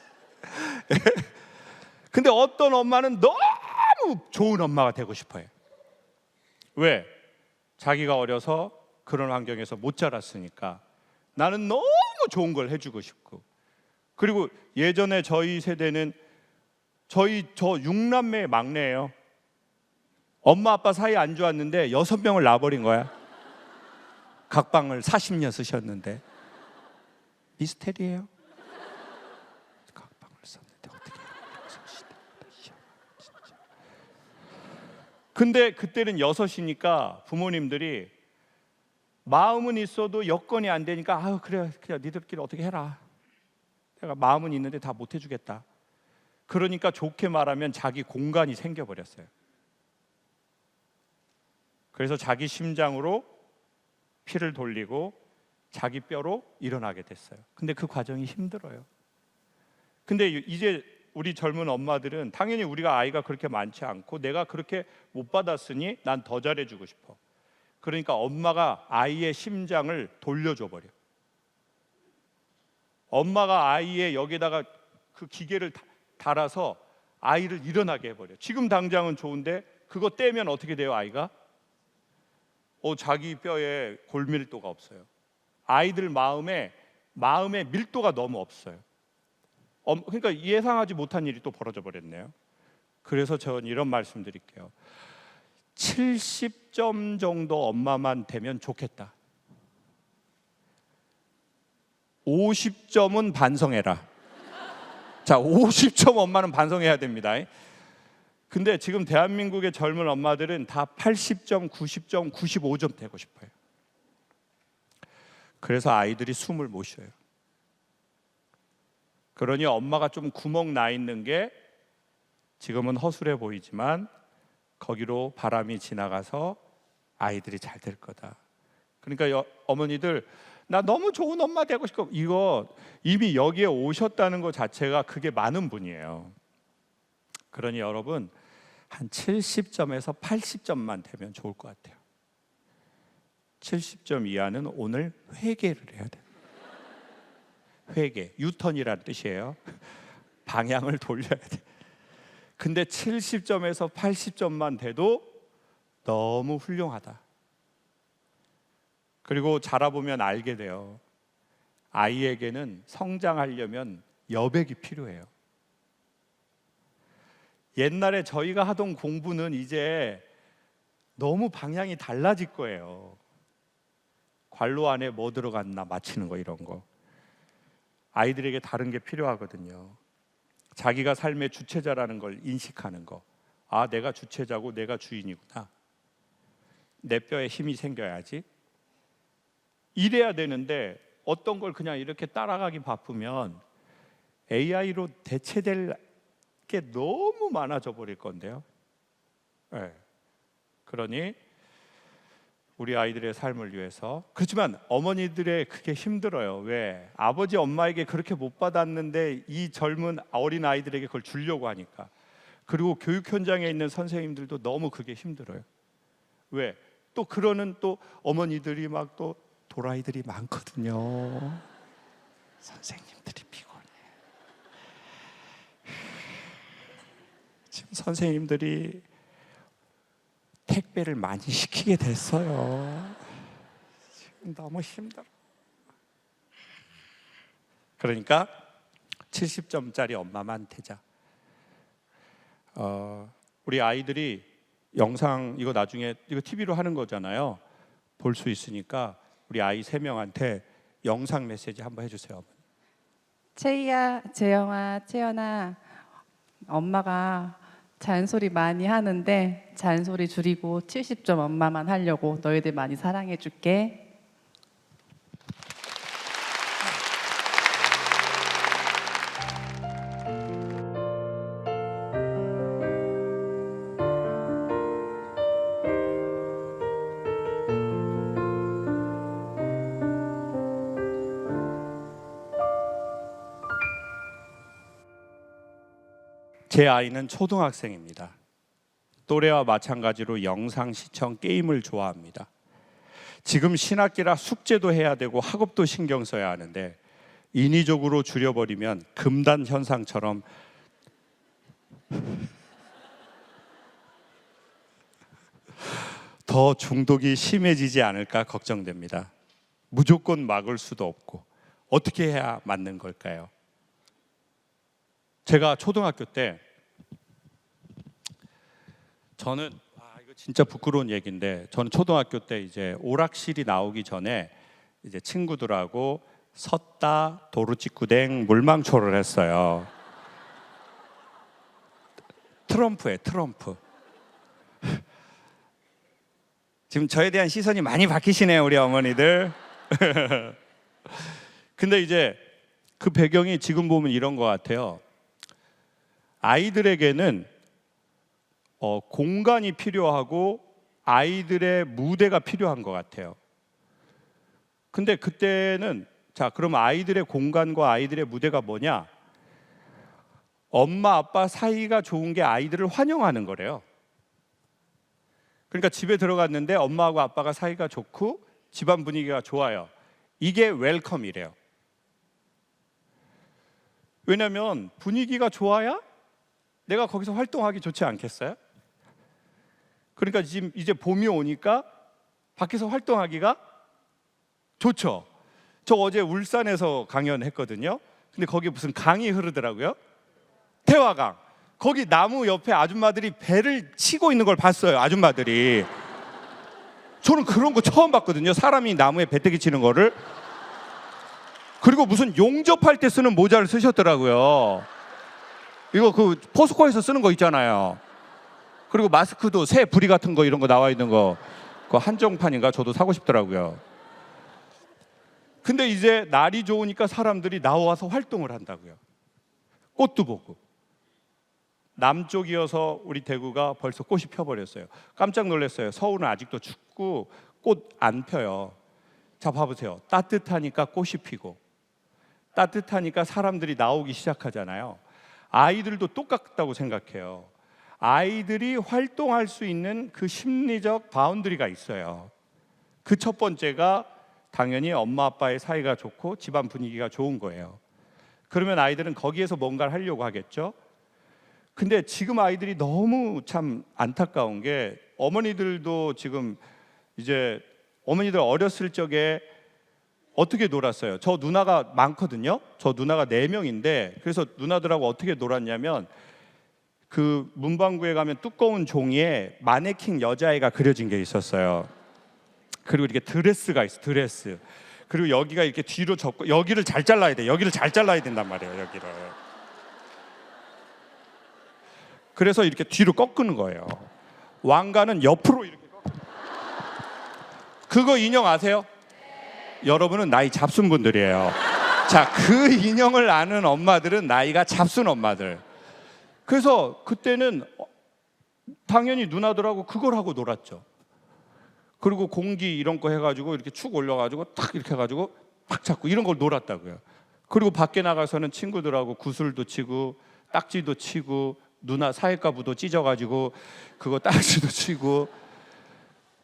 근데 어떤 엄마는 너무 좋은 엄마가 되고 싶어요. 왜? 자기가 어려서 그런 환경에서 못 자랐으니까 나는 너무 좋은 걸 해주고 싶고. 그리고 예전에 저희 세대는 저 6남매의 막내예요. 엄마 아빠 사이 안 좋았는데 6명을 낳아버린 거야. 각방을 40년 쓰셨는데. 미스테리예요. 각방을 썼는데 어떻게 해요? 근데 그때는 6이니까 부모님들이 마음은 있어도 여건이 안 되니까 그래 그냥 니들끼리 어떻게 해라. 내가 마음은 있는데 다 못 해주겠다. 그러니까 좋게 말하면 자기 공간이 생겨버렸어요. 그래서 자기 심장으로 피를 돌리고 자기 뼈로 일어나게 됐어요. 근데 그 과정이 힘들어요. 근데 이제 우리 젊은 엄마들은 당연히 우리가 아이가 그렇게 많지 않고 내가 그렇게 못 받았으니 난 더 잘해주고 싶어. 그러니까 엄마가 아이의 심장을 돌려줘 버려. 엄마가 아이의 여기다가 그 기계를 달아서 아이를 일어나게 해버려. 지금 당장은 좋은데 그거 떼면 어떻게 돼요? 아이가 자기 뼈에 골밀도가 없어요. 아이들 마음에 마음의 밀도가 너무 없어요. 그러니까 예상하지 못한 일이 또 벌어져 버렸네요. 그래서 저는 이런 말씀 드릴게요. 70점 정도 엄마만 되면 좋겠다. 50점은 반성해라. 자, 50점 엄마는 반성해야 됩니다. 근데 지금 대한민국의 젊은 엄마들은 다 80점, 90점, 95점 되고 싶어요. 그래서 아이들이 숨을 못 쉬어요. 그러니 엄마가 좀 구멍 나 있는 게 지금은 허술해 보이지만 거기로 바람이 지나가서 아이들이 잘 될 거다. 그러니까 어머니들, 나 너무 좋은 엄마 되고 싶고, 이거 이미 여기에 오셨다는 것 자체가 그게 많은 분이에요. 그러니 여러분, 한 70점에서 80점만 되면 좋을 것 같아요. 70점 이하는 오늘 회개를 해야 돼요. 회개, 유턴이라는 뜻이에요. 방향을 돌려야 돼. 근데 70점에서 80점만 돼도 너무 훌륭하다. 그리고 자라보면 알게 돼요. 아이에게는 성장하려면 여백이 필요해요. 옛날에 저희가 하던 공부는 이제 너무 방향이 달라질 거예요. 관로 안에 뭐 들어갔나 맞히는 거, 이런 거. 아이들에게 다른 게 필요하거든요. 자기가 삶의 주체자라는 걸 인식하는 거. 아, 내가 주체자고 내가 주인이구나. 내 뼈에 힘이 생겨야지. 이래야 되는데 어떤 걸 그냥 이렇게 따라가기 바쁘면 AI로 대체될 게 너무 많아져 버릴 건데요. 네. 그러니 우리 아이들의 삶을 위해서. 그렇지만 어머니들의 그게 힘들어요. 왜? 아버지 엄마에게 그렇게 못 받았는데 이 젊은 어린 아이들에게 그걸 주려고 하니까. 그리고 교육 현장에 있는 선생님들도 너무 그게 힘들어요. 왜? 또 그러는 또 어머니들이 막 또 도라이들이 많거든요. 선생님들이 피곤해. 지금 선생님들이 택배를 많이 시키게 됐어요. 지금 너무 힘들어. 그러니까 70점짜리 엄마만 되자. 우리 아이들이 영상 이거 나중에 이거 TV로 하는 거잖아요. 볼 수 있으니까 우리 아이 3명한테 영상 메시지 한번 해주세요. 채희야, 재영아, 채연아, 엄마가 잔소리 많이 하는데 잔소리 줄이고 70점 엄마만 하려고 너희들 많이 사랑해 줄게. 제 아이는 초등학생입니다. 또래와 마찬가지로 영상 시청, 게임을 좋아합니다. 지금 신학기라 숙제도 해야 되고 학업도 신경 써야 하는데 인위적으로 줄여버리면 금단 현상처럼 더 중독이 심해지지 않을까 걱정됩니다. 무조건 막을 수도 없고 어떻게 해야 맞는 걸까요? 제가 초등학교 때 저는 이거 진짜 부끄러운 얘기인데 저는 초등학교 때 이제 오락실이 나오기 전에 이제 친구들하고 섰다 도루찌구댕 물망초를 했어요. 트럼프에 트럼프. 지금 저에 대한 시선이 많이 바뀌시네요, 우리 어머니들. 근데 이제 그 배경이 지금 보면 이런 것 같아요. 아이들에게는 공간이 필요하고 아이들의 무대가 필요한 것 같아요. 근데 그때는 자, 그럼 아이들의 공간과 아이들의 무대가 뭐냐? 엄마 아빠 사이가 좋은 게 아이들을 환영하는 거래요. 그러니까 집에 들어갔는데 엄마하고 아빠가 사이가 좋고 집안 분위기가 좋아요. 이게 웰컴이래요. 왜냐하면 분위기가 좋아야 내가 거기서 활동하기 좋지 않겠어요? 그러니까 지금 이제 봄이 오니까 밖에서 활동하기가 좋죠. 저 어제 울산에서 강연했거든요. 근데 거기 무슨 강이 흐르더라고요. 태화강. 거기 나무 옆에 아줌마들이 배를 치고 있는 걸 봤어요. 아줌마들이. 저는 그런 거 처음 봤거든요. 사람이 나무에 배때기 치는 거를. 그리고 무슨 용접할 때 쓰는 모자를 쓰셨더라고요. 이거 그 포스코에서 쓰는 거 있잖아요. 그리고 마스크도 새 부리 같은 거 이런 거 나와 있는 거, 그 한정판인가 저도 사고 싶더라고요. 근데 이제 날이 좋으니까 사람들이 나와서 활동을 한다고요. 꽃도 보고. 남쪽이어서 우리 대구가 벌써 꽃이 펴버렸어요. 깜짝 놀랐어요. 서울은 아직도 춥고 꽃 안 펴요. 자, 봐보세요. 따뜻하니까 꽃이 피고, 따뜻하니까 사람들이 나오기 시작하잖아요. 아이들도 똑같다고 생각해요. 아이들이 활동할 수 있는 그 심리적 바운더리가 있어요. 그 첫 번째가 당연히 엄마 아빠의 사이가 좋고 집안 분위기가 좋은 거예요. 그러면 아이들은 거기에서 뭔가를 하려고 하겠죠. 근데 지금 아이들이 너무 참 안타까운 게, 어머니들도 지금 이제 어머니들 어렸을 적에 어떻게 놀았어요? 저 누나가 많거든요. 저 누나가 4명인데 그래서 누나들하고 어떻게 놀았냐면, 그 문방구에 가면 두꺼운 종이에 마네킹 여자애가 그려진 게 있었어요. 그리고 이렇게 드레스가 있어, 드레스. 그리고 여기가 이렇게 뒤로 접고, 여기를 잘 잘라야 돼. 여기를 잘 잘라야 된단 말이에요. 여기를. 그래서 이렇게 뒤로 꺾는 거예요. 왕가는 옆으로 이렇게 그거 인형 아세요? 여러분은 나이 잡순 분들이에요. 자, 그 인형을 아는 엄마들은 나이가 잡순 엄마들. 그래서 그때는 당연히 누나들하고 그걸 하고 놀았죠. 그리고 공기 이런 거 해가지고 이렇게 축 올려가지고 탁 이렇게 해가지고 탁 잡고 이런 걸 놀았다고요. 그리고 밖에 나가서는 친구들하고 구슬도 치고 딱지도 치고, 누나 사회가부도 찢어가지고 그거 딱지도 치고,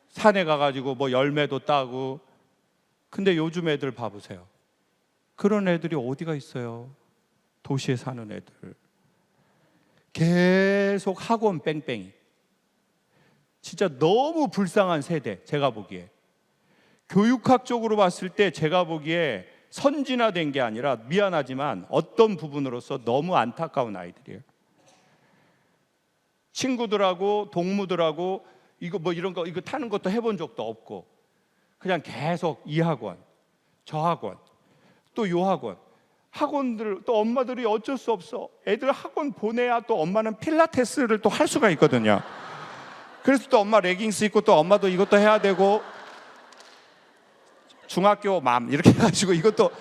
산에 가가지고 뭐 열매도 따고. 근데 요즘 애들 봐보세요. 그런 애들이 어디가 있어요? 도시에 사는 애들. 계속 학원 뺑뺑이. 진짜 너무 불쌍한 세대, 제가 보기에. 교육학적으로 봤을 때 제가 보기에 선진화된 게 아니라, 미안하지만 어떤 부분으로서 너무 안타까운 아이들이에요. 친구들하고 동무들하고 이거 뭐 이런 거 이거 타는 것도 해본 적도 없고, 그냥 계속 이 학원, 저 학원, 또 요 학원. 학원들 또 엄마들이 어쩔 수 없어. 애들 학원 보내야 또 엄마는 필라테스를 또 할 수가 있거든요. 그래서 또 엄마 레깅스 입고 또 엄마도 이것도 해야 되고, 중학교 맘 이렇게 해가지고 이것도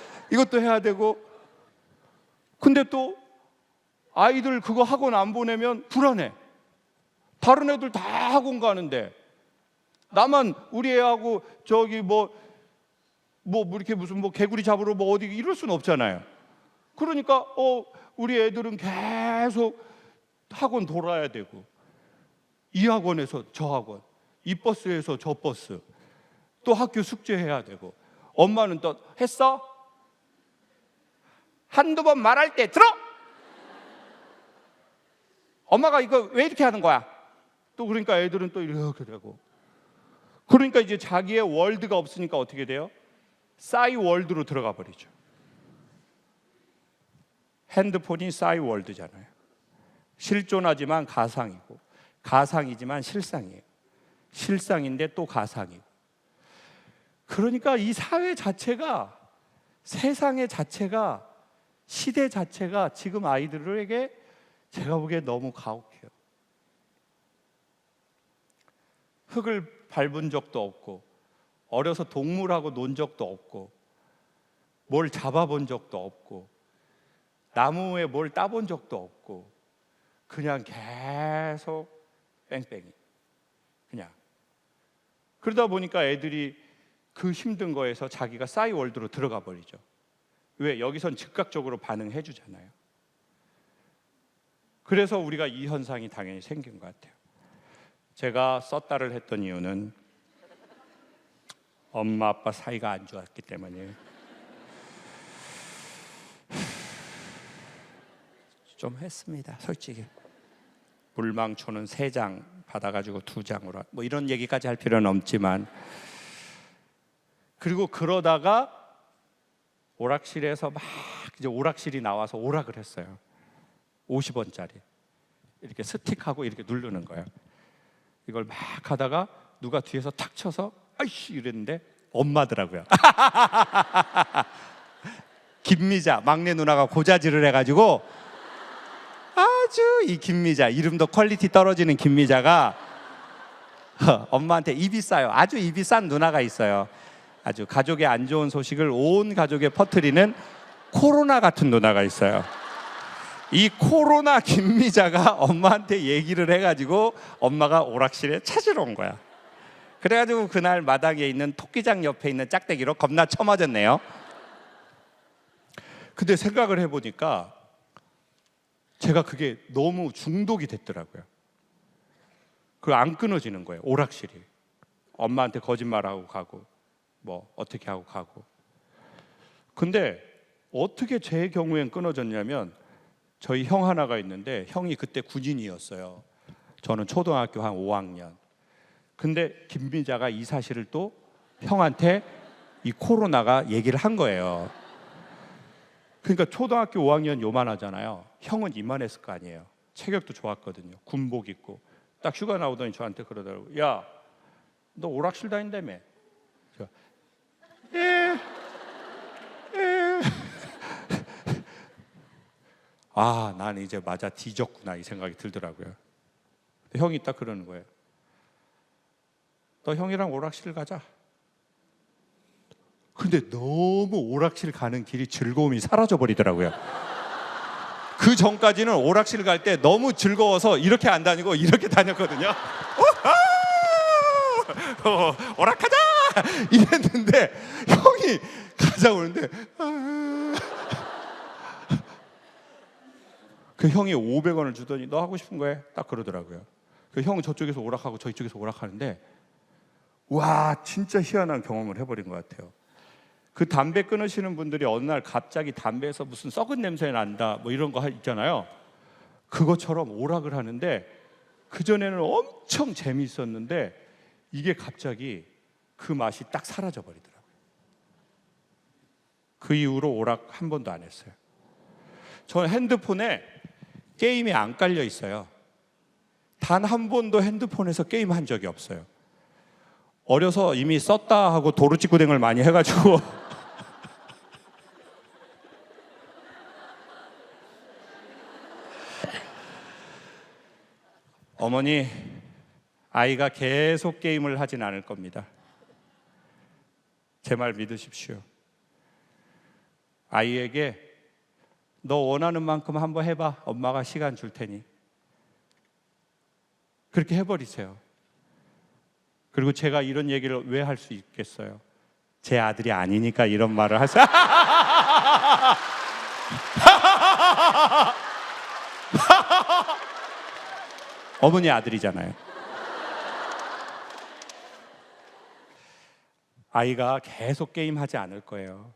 해야 되고. 근데 또 아이들 그거 학원 안 보내면 불안해. 다른 애들 다 학원 가는데 나만, 우리 애하고 저기 뭐 이렇게 무슨 뭐 개구리 잡으러 뭐 어디 이럴 수는 없잖아요. 그러니까 우리 애들은 계속 학원 돌아야 되고, 이 학원에서 저 학원, 이 버스에서 저 버스, 또 학교 숙제해야 되고. 엄마는 또 했어? 한두 번 말할 때 들어! 엄마가 이거 왜 이렇게 하는 거야? 또 그러니까 애들은 또 이렇게 되고. 그러니까 이제 자기의 월드가 없으니까 어떻게 돼요? 싸이 월드로 들어가 버리죠. 핸드폰이 싸이 월드잖아요. 실존하지만 가상이고, 가상이지만 실상이에요. 실상인데 또 가상이고. 그러니까 이 사회 자체가, 세상의 자체가, 시대 자체가 지금 아이들에게 제가 보기에 너무 가혹해요. 흙을 밟은 적도 없고, 어려서 동물하고 논 적도 없고, 뭘 잡아본 적도 없고, 나무에 뭘 따본 적도 없고, 그냥 계속 뺑뺑이. 그냥. 그러다 보니까 애들이 그 힘든 거에서 자기가 싸이 월드로 들어가 버리죠. 왜? 여기선 즉각적으로 반응해 주잖아요. 그래서 우리가 이 현상이 당연히 생긴 것 같아요. 제가 썼다를 했던 이유는 엄마 아빠 사이가 안 좋았기 때문이에요. 좀 했습니다, 솔직히. 물망초는 3장 받아가지고 2장으로 뭐 이런 얘기까지 할 필요는 없지만, 그리고 그러다가 오락실에서 막 이제 오락실이 나와서 오락을 했어요. 50원짜리 이렇게 스틱하고 이렇게 누르는 거예요. 이걸 막 하다가 누가 뒤에서 탁 쳐서 아이씨 이랬는데 엄마더라고요. 김미자 막내 누나가 고자질을 해가지고 아주 이 김미자 이름도 퀄리티 떨어지는 김미자가 엄마한테 입이 싸요. 아주 입이 싼 누나가 있어요. 아주 가족의 안 좋은 소식을 온 가족에 퍼뜨리는 코로나 같은 누나가 있어요. 이 코로나 김미자가 엄마한테 얘기를 해가지고 엄마가 오락실에 찾으러 온 거야. 그래가지고 그날 마당에 있는 토끼장 옆에 있는 짝대기로 겁나 쳐맞았네요. 근데 생각을 해보니까 제가 그게 너무 중독이 됐더라고요. 그 안 끊어지는 거예요. 오락실이. 엄마한테 거짓말하고 가고 뭐 어떻게 하고 가고. 근데 어떻게 제 경우엔 끊어졌냐면 저희 형 하나가 있는데 형이 그때 군인이었어요. 저는 초등학교 한 5학년. 근데 김미자가 이 사실을 또 형한테 이 코로나가 얘기를 한 거예요. 그러니까 초등학교 5학년 요만하잖아요. 형은 이만했을 거 아니에요. 체격도 좋았거든요. 군복 입고 딱 휴가 나오더니 저한테 그러더라고요. 야, 너 오락실 다닌다며? 아, 난 이제 맞아 뒤졌구나 이 생각이 들더라고요. 형이 딱 그러는 거예요. 너 형이랑 오락실 가자. 근데 너무 오락실 가는 길이 즐거움이 사라져 버리더라고요. 그 전까지는 오락실 갈 때 너무 즐거워서 이렇게 안 다니고 이렇게 다녔거든요. 오락하자 이랬는데 형이 가자고 하는데 그 형이 500원을 주더니 너 하고 싶은 거 해? 딱 그러더라고요. 그 형은 저쪽에서 오락하고 저 이쪽에서 오락하는데 와 진짜 희한한 경험을 해버린 것 같아요. 그 담배 끊으시는 분들이 어느 날 갑자기 담배에서 무슨 썩은 냄새 난다 뭐 이런 거 있잖아요. 그것처럼 오락을 하는데 그전에는 엄청 재미있었는데 이게 갑자기 그 맛이 딱 사라져 버리더라고요. 그 이후로 오락 한 번도 안 했어요. 저는 핸드폰에 게임이 안 깔려 있어요. 단 한 번도 핸드폰에서 게임한 적이 없어요. 어려서 이미 썼다 하고 도루찌구댕을 많이 해가지고 어머니, 아이가 계속 게임을 하진 않을 겁니다. 제 말 믿으십시오. 아이에게 너 원하는 만큼 한번 해봐. 엄마가 시간 줄 테니. 그렇게 해버리세요. 그리고 제가 이런 얘기를 왜 할 수 있겠어요? 제 아들이 아니니까 이런 말을 할 수. 어머니 아들이잖아요. 아이가 계속 게임하지 않을 거예요.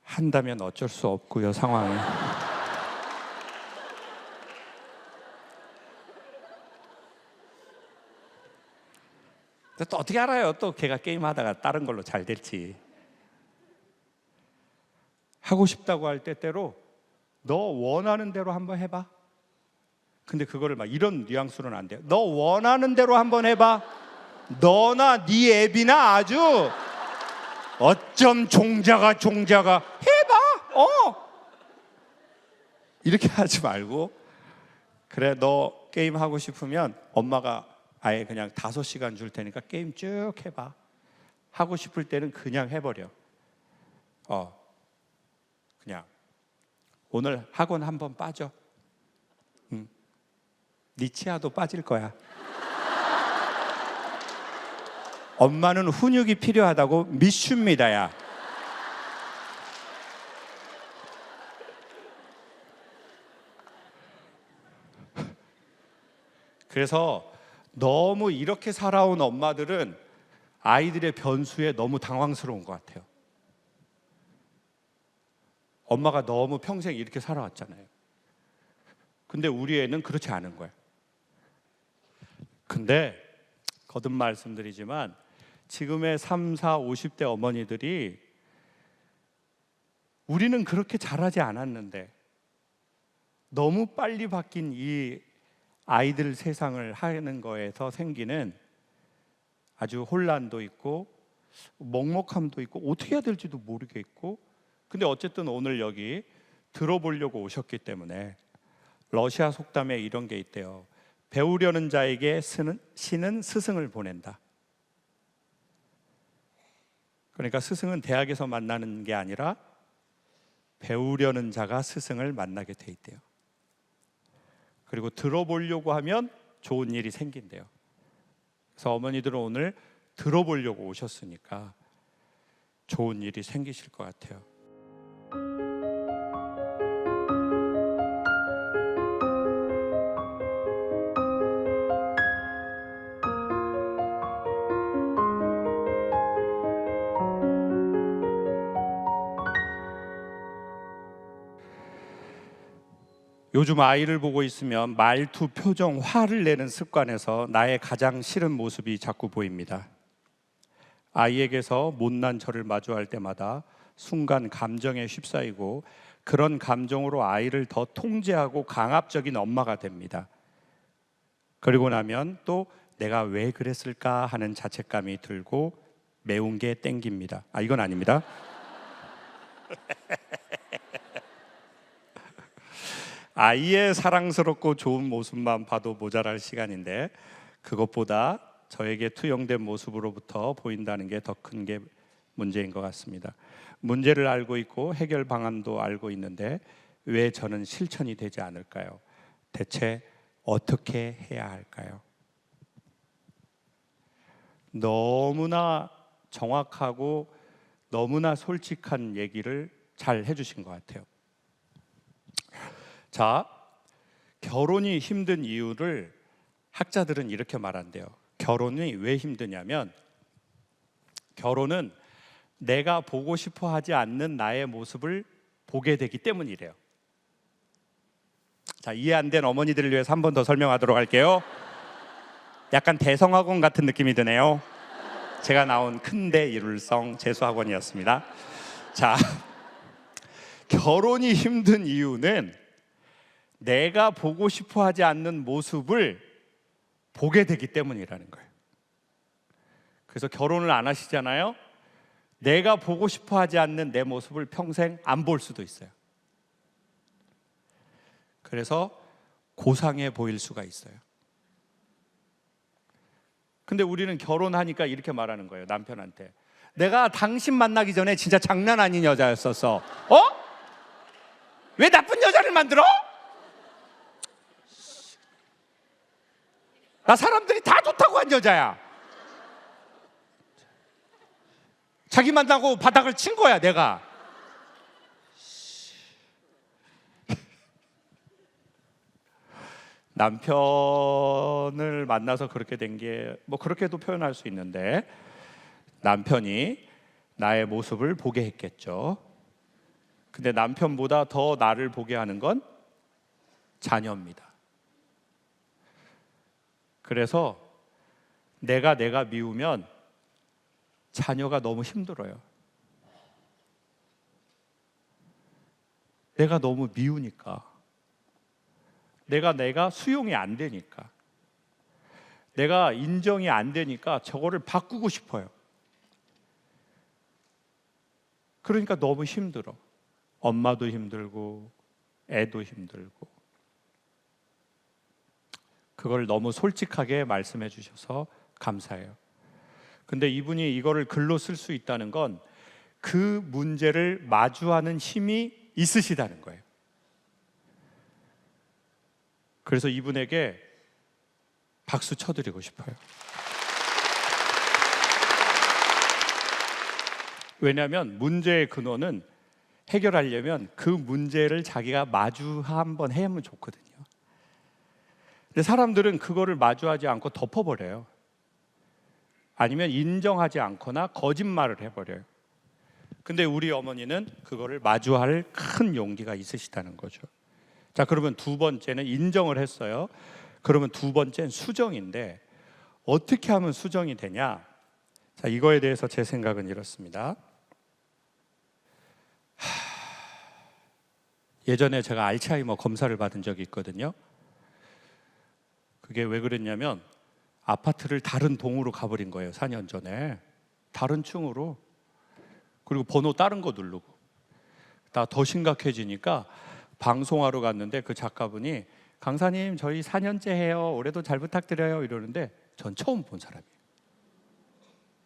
한다면 어쩔 수 없고요, 상황이. 또 어떻게 알아요? 또 걔가 게임하다가 다른 걸로 잘 될지. 하고 싶다고 할 때때로 너 원하는 대로 한번 해봐. 근데 그거를 막 이런 뉘앙스로는 안 돼요. 너 원하는 대로 한번 해봐. 너나 네 애비나 아주 어쩜 종자가 해봐. 이렇게 하지 말고 그래 너 게임 하고 싶으면 엄마가 아예 그냥 5시간 줄 테니까 게임 쭉 해봐. 하고 싶을 때는 그냥 해버려. 그냥 오늘 학원 한번 빠져. 네 치아도 빠질 거야. 엄마는 훈육이 필요하다고 믿습니다야. 그래서 너무 이렇게 살아온 엄마들은 아이들의 변수에 너무 당황스러운 것 같아요. 엄마가 너무 평생 이렇게 살아왔잖아요. 근데 우리 애는 그렇지 않은 거예요. 근데 거듭 말씀드리지만 지금의 30, 40, 50대 어머니들이 우리는 그렇게 잘하지 않았는데 너무 빨리 바뀐 이 아이들 세상을 하는 거에서 생기는 아주 혼란도 있고 먹먹함도 있고 어떻게 해야 될지도 모르겠고, 근데 어쨌든 오늘 여기 들어보려고 오셨기 때문에 러시아 속담에 이런 게 있대요. 배우려는 자에게 신은 스승을 보낸다. 그러니까 스승은 대학에서 만나는 게 아니라 배우려는 자가 스승을 만나게 돼 있대요. 그리고 들어보려고 하면 좋은 일이 생긴대요. 그래서 어머니들은 오늘 들어보려고 오셨으니까 좋은 일이 생기실 것 같아요. 요즘 아이를 보고 있으면 말투, 표정, 화를 내는 습관에서 나의 가장 싫은 모습이 자꾸 보입니다. 아이에게서 못난 저를 마주할 때마다 순간 감정에 휩싸이고 그런 감정으로 아이를 더 통제하고 강압적인 엄마가 됩니다. 그리고 나면 또 내가 왜 그랬을까 하는 자책감이 들고 매운 게 땡깁니다. 이건 아닙니다. 아이의 사랑스럽고 좋은 모습만 봐도 모자랄 시간인데 그것보다 저에게 투영된 모습으로부터 보인다는 게 더 큰 게 문제인 것 같습니다. 문제를 알고 있고 해결 방안도 알고 있는데 왜 저는 실천이 되지 않을까요? 대체 어떻게 해야 할까요? 너무나 정확하고 너무나 솔직한 얘기를 잘 해주신 것 같아요. 자, 결혼이 힘든 이유를 학자들은 이렇게 말한대요. 결혼이 왜 힘드냐면 결혼은 내가 보고 싶어 하지 않는 나의 모습을 보게 되기 때문이래요. 자, 이해 안 된 어머니들을 위해서 한 번 더 설명하도록 할게요. 약간 대성학원 같은 느낌이 드네요. 제가 나온 큰대 이룰성 재수학원이었습니다. 자, 결혼이 힘든 이유는 내가 보고 싶어 하지 않는 모습을 보게 되기 때문이라는 거예요. 그래서 결혼을 안 하시잖아요. 내가 보고 싶어 하지 않는 내 모습을 평생 안 볼 수도 있어요. 그래서 고상해 보일 수가 있어요. 근데 우리는 결혼하니까 이렇게 말하는 거예요. 남편한테. 내가 당신 만나기 전에 진짜 장난 아닌 여자였었어. 왜 나쁜 여자를 만들어? 나 사람들이 다 좋다고 한 여자야. 자기 만나고 바닥을 친 거야 내가. 남편을 만나서 그렇게 된 게 뭐 그렇게도 표현할 수 있는데 남편이 나의 모습을 보게 했겠죠. 근데 남편보다 더 나를 보게 하는 건 자녀입니다. 그래서 내가 미우면 자녀가 너무 힘들어요. 내가 너무 미우니까. 내가 수용이 안 되니까. 내가 인정이 안 되니까 저거를 바꾸고 싶어요. 그러니까 너무 힘들어. 엄마도 힘들고 애도 힘들고. 그걸 너무 솔직하게 말씀해 주셔서 감사해요. 근데 이분이 이거를 글로 쓸 수 있다는 건 그 문제를 마주하는 힘이 있으시다는 거예요. 그래서 이분에게 박수 쳐드리고 싶어요. 왜냐하면 문제의 근원은 해결하려면 그 문제를 자기가 마주 한번 하면 좋거든요. 근데 사람들은 그거를 마주하지 않고 덮어버려요. 아니면 인정하지 않거나 거짓말을 해버려요. 근데 우리 어머니는 그거를 마주할 큰 용기가 있으시다는 거죠. 자, 그러면 두 번째는 인정을 했어요. 그러면 두 번째는 수정인데 어떻게 하면 수정이 되냐? 자, 이거에 대해서 제 생각은 이렇습니다. 예전에 제가 알츠하이머 검사를 받은 적이 있거든요. 그게 왜 그랬냐면 아파트를 다른 동으로 가버린 거예요. 4년 전에 다른 층으로. 그리고 번호 다른 거 누르고. 다 더 심각해지니까 방송하러 갔는데 그 작가분이 강사님 저희 4년째 해요. 올해도 잘 부탁드려요. 이러는데 전 처음 본 사람이에요.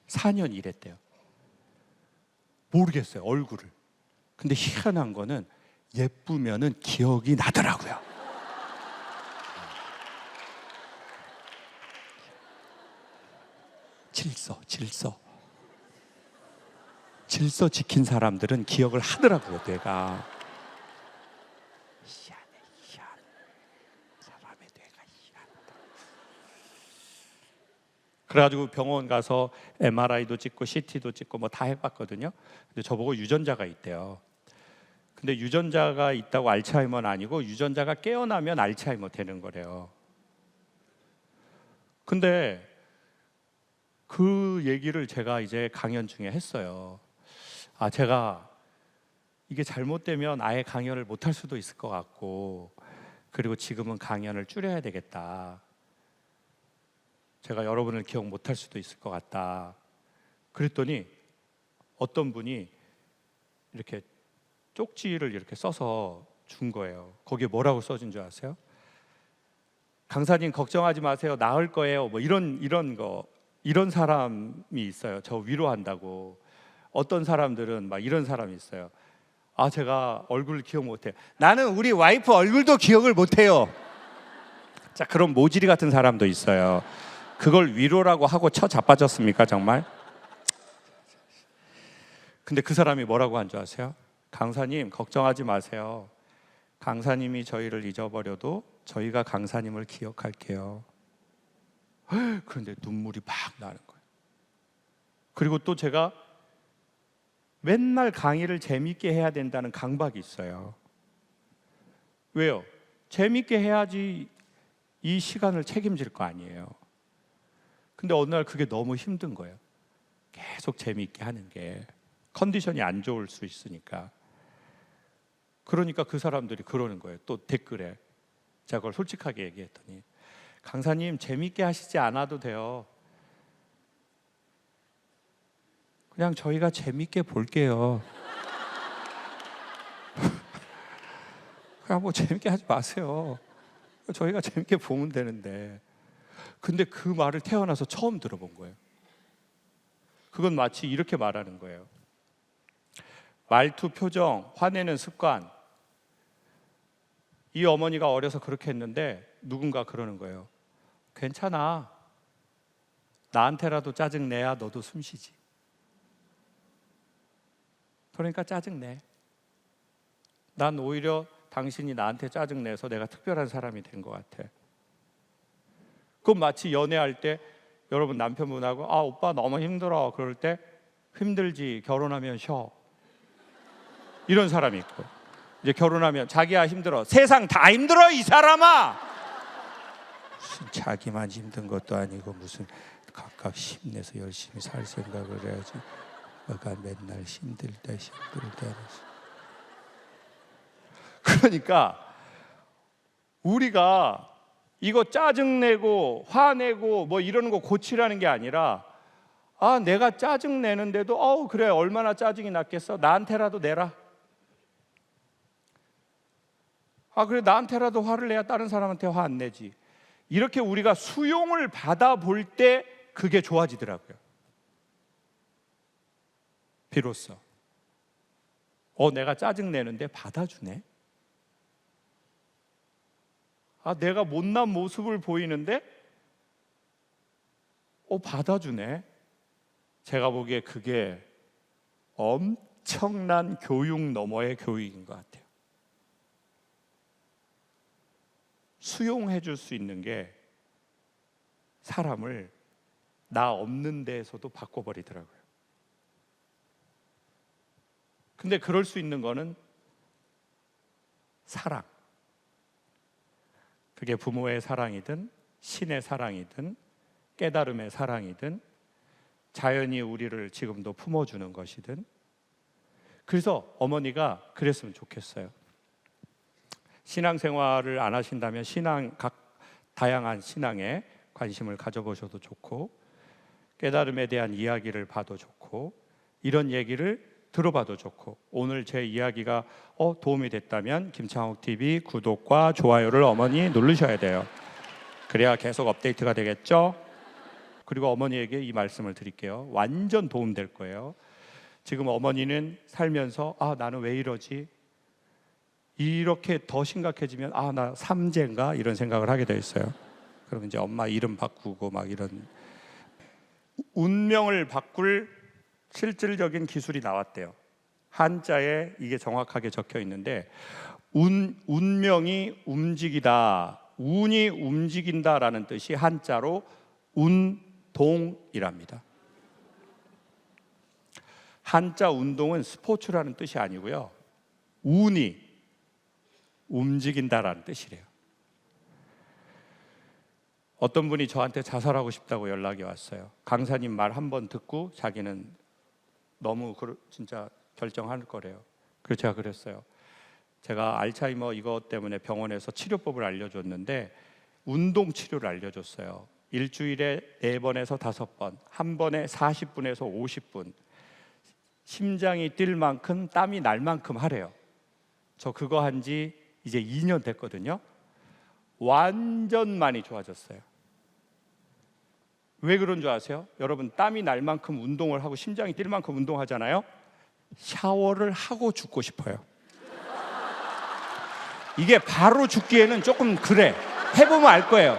4년 일했대요. 모르겠어요, 얼굴을. 근데 희한한 거는 예쁘면은 기억이 나더라고요. 질서 지킨 사람들은 기억을 하더라고요, 뇌가. 희한해. 사람의 뇌가 희한하다. 그래가지고 병원 가서 MRI도 찍고 CT도 찍고 뭐 다 해봤거든요. 근데 저보고 유전자가 있대요. 근데 유전자가 있다고 알츠하이머는 아니고 유전자가 깨어나면 알츠하이머 되는 거래요. 근데 그 얘기를 제가 이제 강연 중에 했어요. 제가 이게 잘못되면 아예 강연을 못 할 수도 있을 것 같고, 그리고 지금은 강연을 줄여야 되겠다. 제가 여러분을 기억 못 할 수도 있을 것 같다. 그랬더니 어떤 분이 이렇게 쪽지를 이렇게 써서 준 거예요. 거기에 뭐라고 써준 줄 아세요? 강사님 걱정하지 마세요. 나을 거예요. 뭐 이런 사람이 있어요. 저 위로한다고. 어떤 사람들은 막 이런 사람이 있어요. 제가 얼굴 기억 못해요. 나는 우리 와이프 얼굴도 기억을 못해요. 자, 그런 모질이 같은 사람도 있어요. 그걸 위로라고 하고 자빠졌습니까 정말? 근데 그 사람이 뭐라고 한 줄 아세요? 강사님 걱정하지 마세요. 강사님이 저희를 잊어버려도 저희가 강사님을 기억할게요. 그런데 눈물이 막 나는 거예요. 그리고 또 제가 맨날 강의를 재밌게 해야 된다는 강박이 있어요. 왜요? 재밌게 해야지 이 시간을 책임질 거 아니에요. 근데 어느 날 그게 너무 힘든 거예요. 계속 재밌게 하는 게 컨디션이 안 좋을 수 있으니까. 그러니까 그 사람들이 그러는 거예요. 또 댓글에 제가 그걸 솔직하게 얘기했더니 강사님 재밌게 하시지 않아도 돼요. 그냥 저희가 재밌게 볼게요. 그냥 뭐 재밌게 하지 마세요. 저희가 재밌게 보면 되는데. 근데 그 말을 태어나서 처음 들어본 거예요. 그건 마치 이렇게 말하는 거예요. 말투, 표정, 화내는 습관. 이 어머니가 어려서 그렇게 했는데 누군가 그러는 거예요. 괜찮아. 나한테라도 짜증내야 너도 숨 쉬지. 그러니까 짜증내. 난 오히려 당신이 나한테 짜증내서 내가 특별한 사람이 된 것 같아. 그건 마치 연애할 때 여러분 남편분하고 오빠 너무 힘들어 그럴 때 힘들지 결혼하면 쉬어 이런 사람이 있고, 이제 결혼하면 자기야 힘들어 세상 다 힘들어 이 사람아. 무슨 자기만 힘든 것도 아니고 무슨 각각 힘내서 열심히 살 생각을 해야지. 내가 맨날 힘들다. 그러니까 우리가 이거 짜증내고 화내고 뭐 이러는 거 고치라는 게 아니라 내가 짜증내는데도 그래 얼마나 짜증이 났겠어. 나한테라도 내라. 그래 나한테라도 화를 내야 다른 사람한테 화 안 내지. 이렇게 우리가 수용을 받아볼 때 그게 좋아지더라고요. 비로소 내가 짜증내는데 받아주네. 내가 못난 모습을 보이는데 받아주네. 제가 보기에 그게 엄청난 교육 너머의 교육인 것 같아요. 수용해 줄 수 있는 게 사람을 나 없는 데에서도 바꿔버리더라고요. 근데 그럴 수 있는 거는 사랑. 그게 부모의 사랑이든 신의 사랑이든 깨달음의 사랑이든 자연이 우리를 지금도 품어주는 것이든. 그래서 어머니가 그랬으면 좋겠어요. 신앙생활을 안 하신다면 각 다양한 신앙에 관심을 가져보셔도 좋고, 깨달음에 대한 이야기를 봐도 좋고, 이런 얘기를 들어봐도 좋고, 오늘 제 이야기가 도움이 됐다면 김창욱 TV 구독과 좋아요를 어머니 누르셔야 돼요. 그래야 계속 업데이트가 되겠죠? 그리고 어머니에게 이 말씀을 드릴게요. 완전 도움될 거예요. 지금 어머니는 살면서 나는 왜 이러지? 이렇게 더 심각해지면 나 삼재인가? 이런 생각을 하게 돼 있어요. 그럼 이제 엄마 이름 바꾸고 막 이런 운명을 바꿀 실질적인 기술이 나왔대요. 한자에 이게 정확하게 적혀 있는데 운명이 움직이다, 운이 움직인다라는 뜻이 한자로 운동이랍니다. 한자 운동은 스포츠라는 뜻이 아니고요, 운이 움직인다라는 뜻이래요. 어떤 분이 저한테 자살하고 싶다고 연락이 왔어요. 강사님 말 한 번 듣고 자기는 너무 진짜 결정할 거래요. 그래서 제가 그랬어요. 제가 알츠하이머 이것 때문에 병원에서 치료법을 알려줬는데 운동 치료를 알려줬어요. 일주일에 4번에서 5번, 한 번에 40분에서 50분, 심장이 뛸 만큼 땀이 날 만큼 하래요. 저 그거 한 지 이제 2년 됐거든요. 완전 많이 좋아졌어요. 왜 그런 줄 아세요? 여러분, 땀이 날 만큼 운동을 하고 심장이 뛸 만큼 운동하잖아요. 샤워를 하고 죽고 싶어요. 이게 바로 죽기에는 조금 그래. 해보면 알 거예요.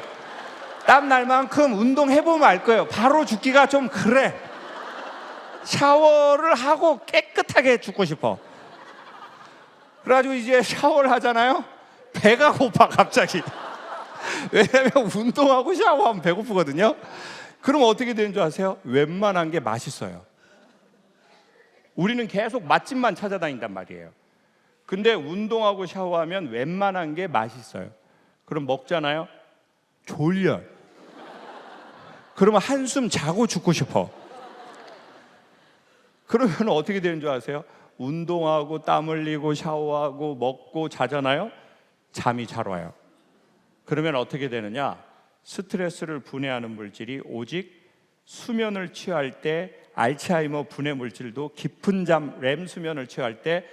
땀 날 만큼 운동해보면 알 거예요. 바로 죽기가 좀 그래. 샤워를 하고 깨끗하게 죽고 싶어. 그래가지고 이제 샤워를 하잖아요. 배가 고파 갑자기. 왜냐면 운동하고 샤워하면 배고프거든요. 그럼 어떻게 되는 줄 아세요? 웬만한 게 맛있어요. 우리는 계속 맛집만 찾아다닌단 말이에요. 근데 운동하고 샤워하면 웬만한 게 맛있어요. 그럼 먹잖아요. 졸려. 그러면 한숨 자고 죽고 싶어. 그러면 어떻게 되는 줄 아세요? 운동하고 땀 흘리고 샤워하고 먹고 자잖아요. 잠이 잘 와요. 그러면 어떻게 되느냐? 스트레스를 분해하는 물질이 오직 수면을 취할 때, 알츠하이머 분해 물질도 깊은 잠, 렘 수면을 취할 때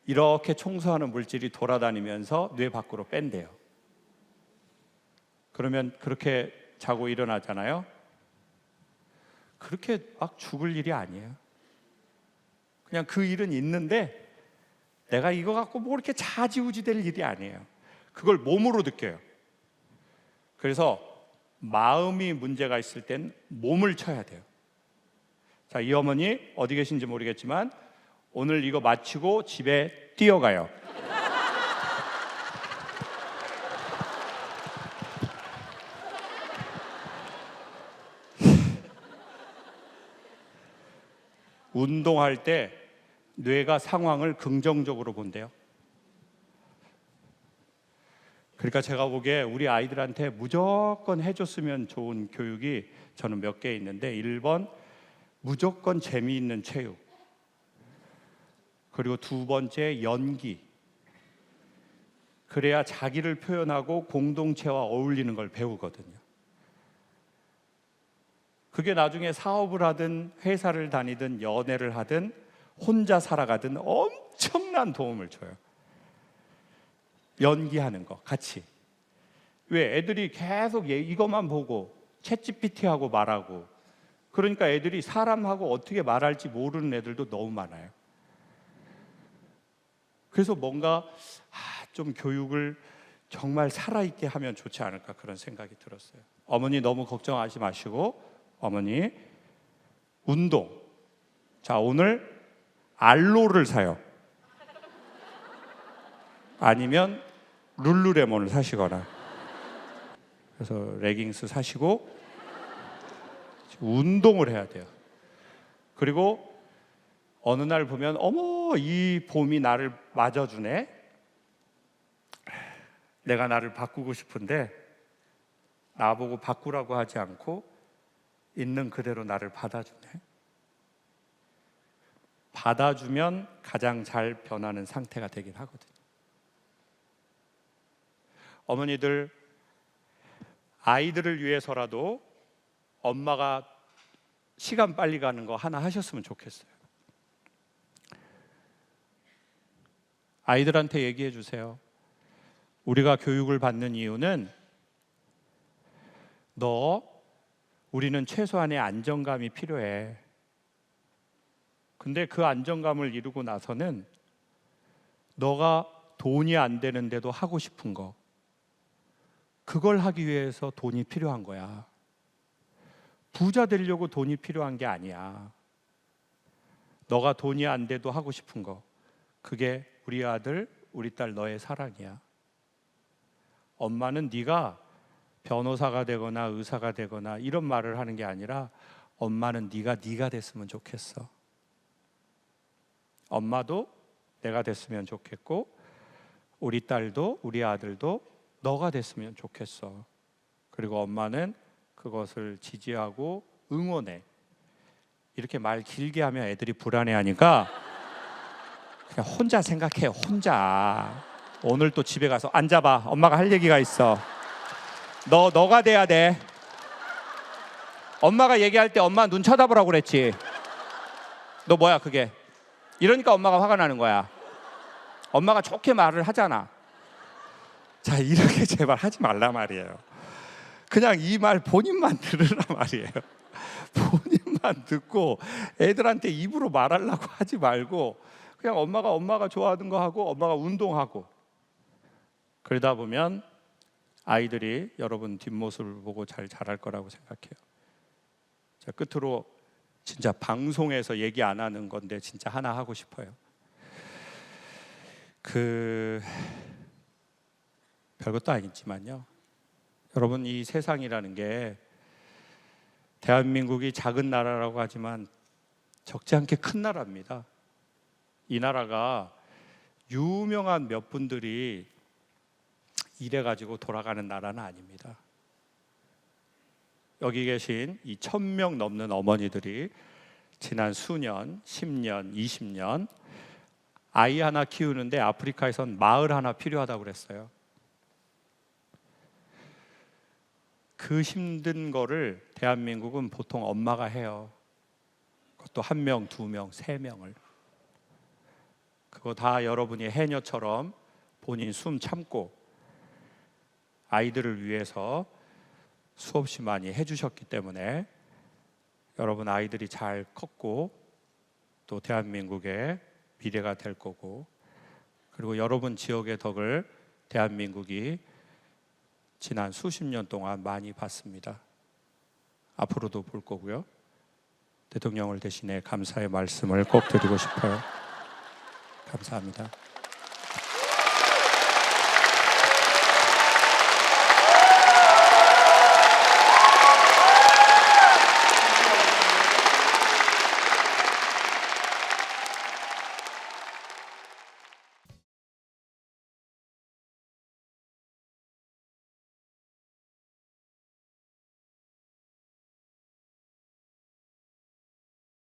이렇게 청소하는 물질이 돌아다니면서 뇌 밖으로 뺀대요. 그러면 그렇게 자고 일어나잖아요. 그렇게 막 죽을 일이 아니에요. 그냥 그 일은 있는데 내가 이거 갖고 뭐 이렇게 좌지우지 될 일이 아니에요. 그걸 몸으로 느껴요. 그래서 마음이 문제가 있을 땐 몸을 쳐야 돼요. 자, 이 어머니 어디 계신지 모르겠지만 오늘 이거 마치고 집에 뛰어가요. 운동할 때 뇌가 상황을 긍정적으로 본대요. 그러니까 제가 보기에 우리 아이들한테 무조건 해줬으면 좋은 교육이 저는 몇 개 있는데, 1번 무조건 재미있는 체육, 그리고 2번째 연기. 그래야 자기를 표현하고 공동체와 어울리는 걸 배우거든요. 그게 나중에 사업을 하든 회사를 다니든 연애를 하든 혼자 살아가든 엄청난 도움을 줘요. 연기하는 거 같이. 왜 애들이 계속 이것만 보고 챗GPT하고 말하고, 그러니까 애들이 사람하고 어떻게 말할지 모르는 애들도 너무 많아요. 그래서 뭔가 좀 교육을 정말 살아있게 하면 좋지 않을까, 그런 생각이 들었어요. 어머니 너무 걱정하지 마시고, 어머니 운동. 자, 오늘 알로를 사요. 아니면 룰루레몬을 사시거나. 그래서 레깅스 사시고 운동을 해야 돼요. 그리고 어느 날 보면 어머, 이 봄이 나를 맞아주네. 내가 나를 바꾸고 싶은데 나보고 바꾸라고 하지 않고 있는 그대로 나를 받아주네. 받아주면 가장 잘 변하는 상태가 되긴 하거든요. 어머니들 아이들을 위해서라도 엄마가 시간 빨리 가는 거 하나 하셨으면 좋겠어요. 아이들한테 얘기해 주세요. 우리가 교육을 받는 이유는 우리는 최소한의 안정감이 필요해. 근데 그 안정감을 이루고 나서는 너가 돈이 안 되는데도 하고 싶은 거, 그걸 하기 위해서 돈이 필요한 거야. 부자 되려고 돈이 필요한 게 아니야. 너가 돈이 안 돼도 하고 싶은 거, 그게 우리 아들, 우리 딸 너의 사랑이야. 엄마는 네가 변호사가 되거나 의사가 되거나 이런 말을 하는 게 아니라 엄마는 네가 됐으면 좋겠어. 엄마도 내가 됐으면 좋겠고 우리 딸도 우리 아들도 너가 됐으면 좋겠어. 그리고 엄마는 그것을 지지하고 응원해. 이렇게 말 길게 하면 애들이 불안해하니까 그냥 혼자 생각해. 혼자. 오늘 또 집에 가서 앉아봐. 엄마가 할 얘기가 있어. 너가 돼야 돼. 엄마가 얘기할 때 엄마 눈 쳐다보라고 그랬지. 너 뭐야 그게. 이러니까 엄마가 화가 나는 거야. 엄마가 좋게 말을 하잖아. 자, 이렇게 제발 하지 말라 말이에요. 그냥 이 말 본인만 들으라 말이에요. 본인만 듣고 애들한테 입으로 말하려고 하지 말고 그냥 엄마가 좋아하는 거 하고 엄마가 운동하고, 그러다 보면 아이들이 여러분 뒷모습을 보고 잘 자랄 거라고 생각해요. 자, 끝으로 진짜 방송에서 얘기 안 하는 건데 진짜 하나 하고 싶어요. 별것도 아니지만요, 여러분 이 세상이라는 게 대한민국이 작은 나라라고 하지만 적지 않게 큰 나라입니다. 이 나라가 유명한 몇 분들이 일해가지고 돌아가는 나라는 아닙니다. 여기 계신 이 1000명 넘는 어머니들이 지난 수년, 10년, 20년 아이 하나 키우는데 아프리카에선 마을 하나 필요하다고 그랬어요. 그 힘든 거를 대한민국은 보통 엄마가 해요. 그것도 1명, 2명, 3명을. 그거 다 여러분이 해녀처럼 본인 숨 참고 아이들을 위해서 수없이 많이 해주셨기 때문에 여러분 아이들이 잘 컸고 또 대한민국의 미래가 될 거고, 그리고 여러분 지역의 덕을 대한민국이 지난 수십 년 동안 많이 봤습니다. 앞으로도 볼 거고요. 대통령을 대신해 감사의 말씀을 꼭 드리고 싶어요. 감사합니다.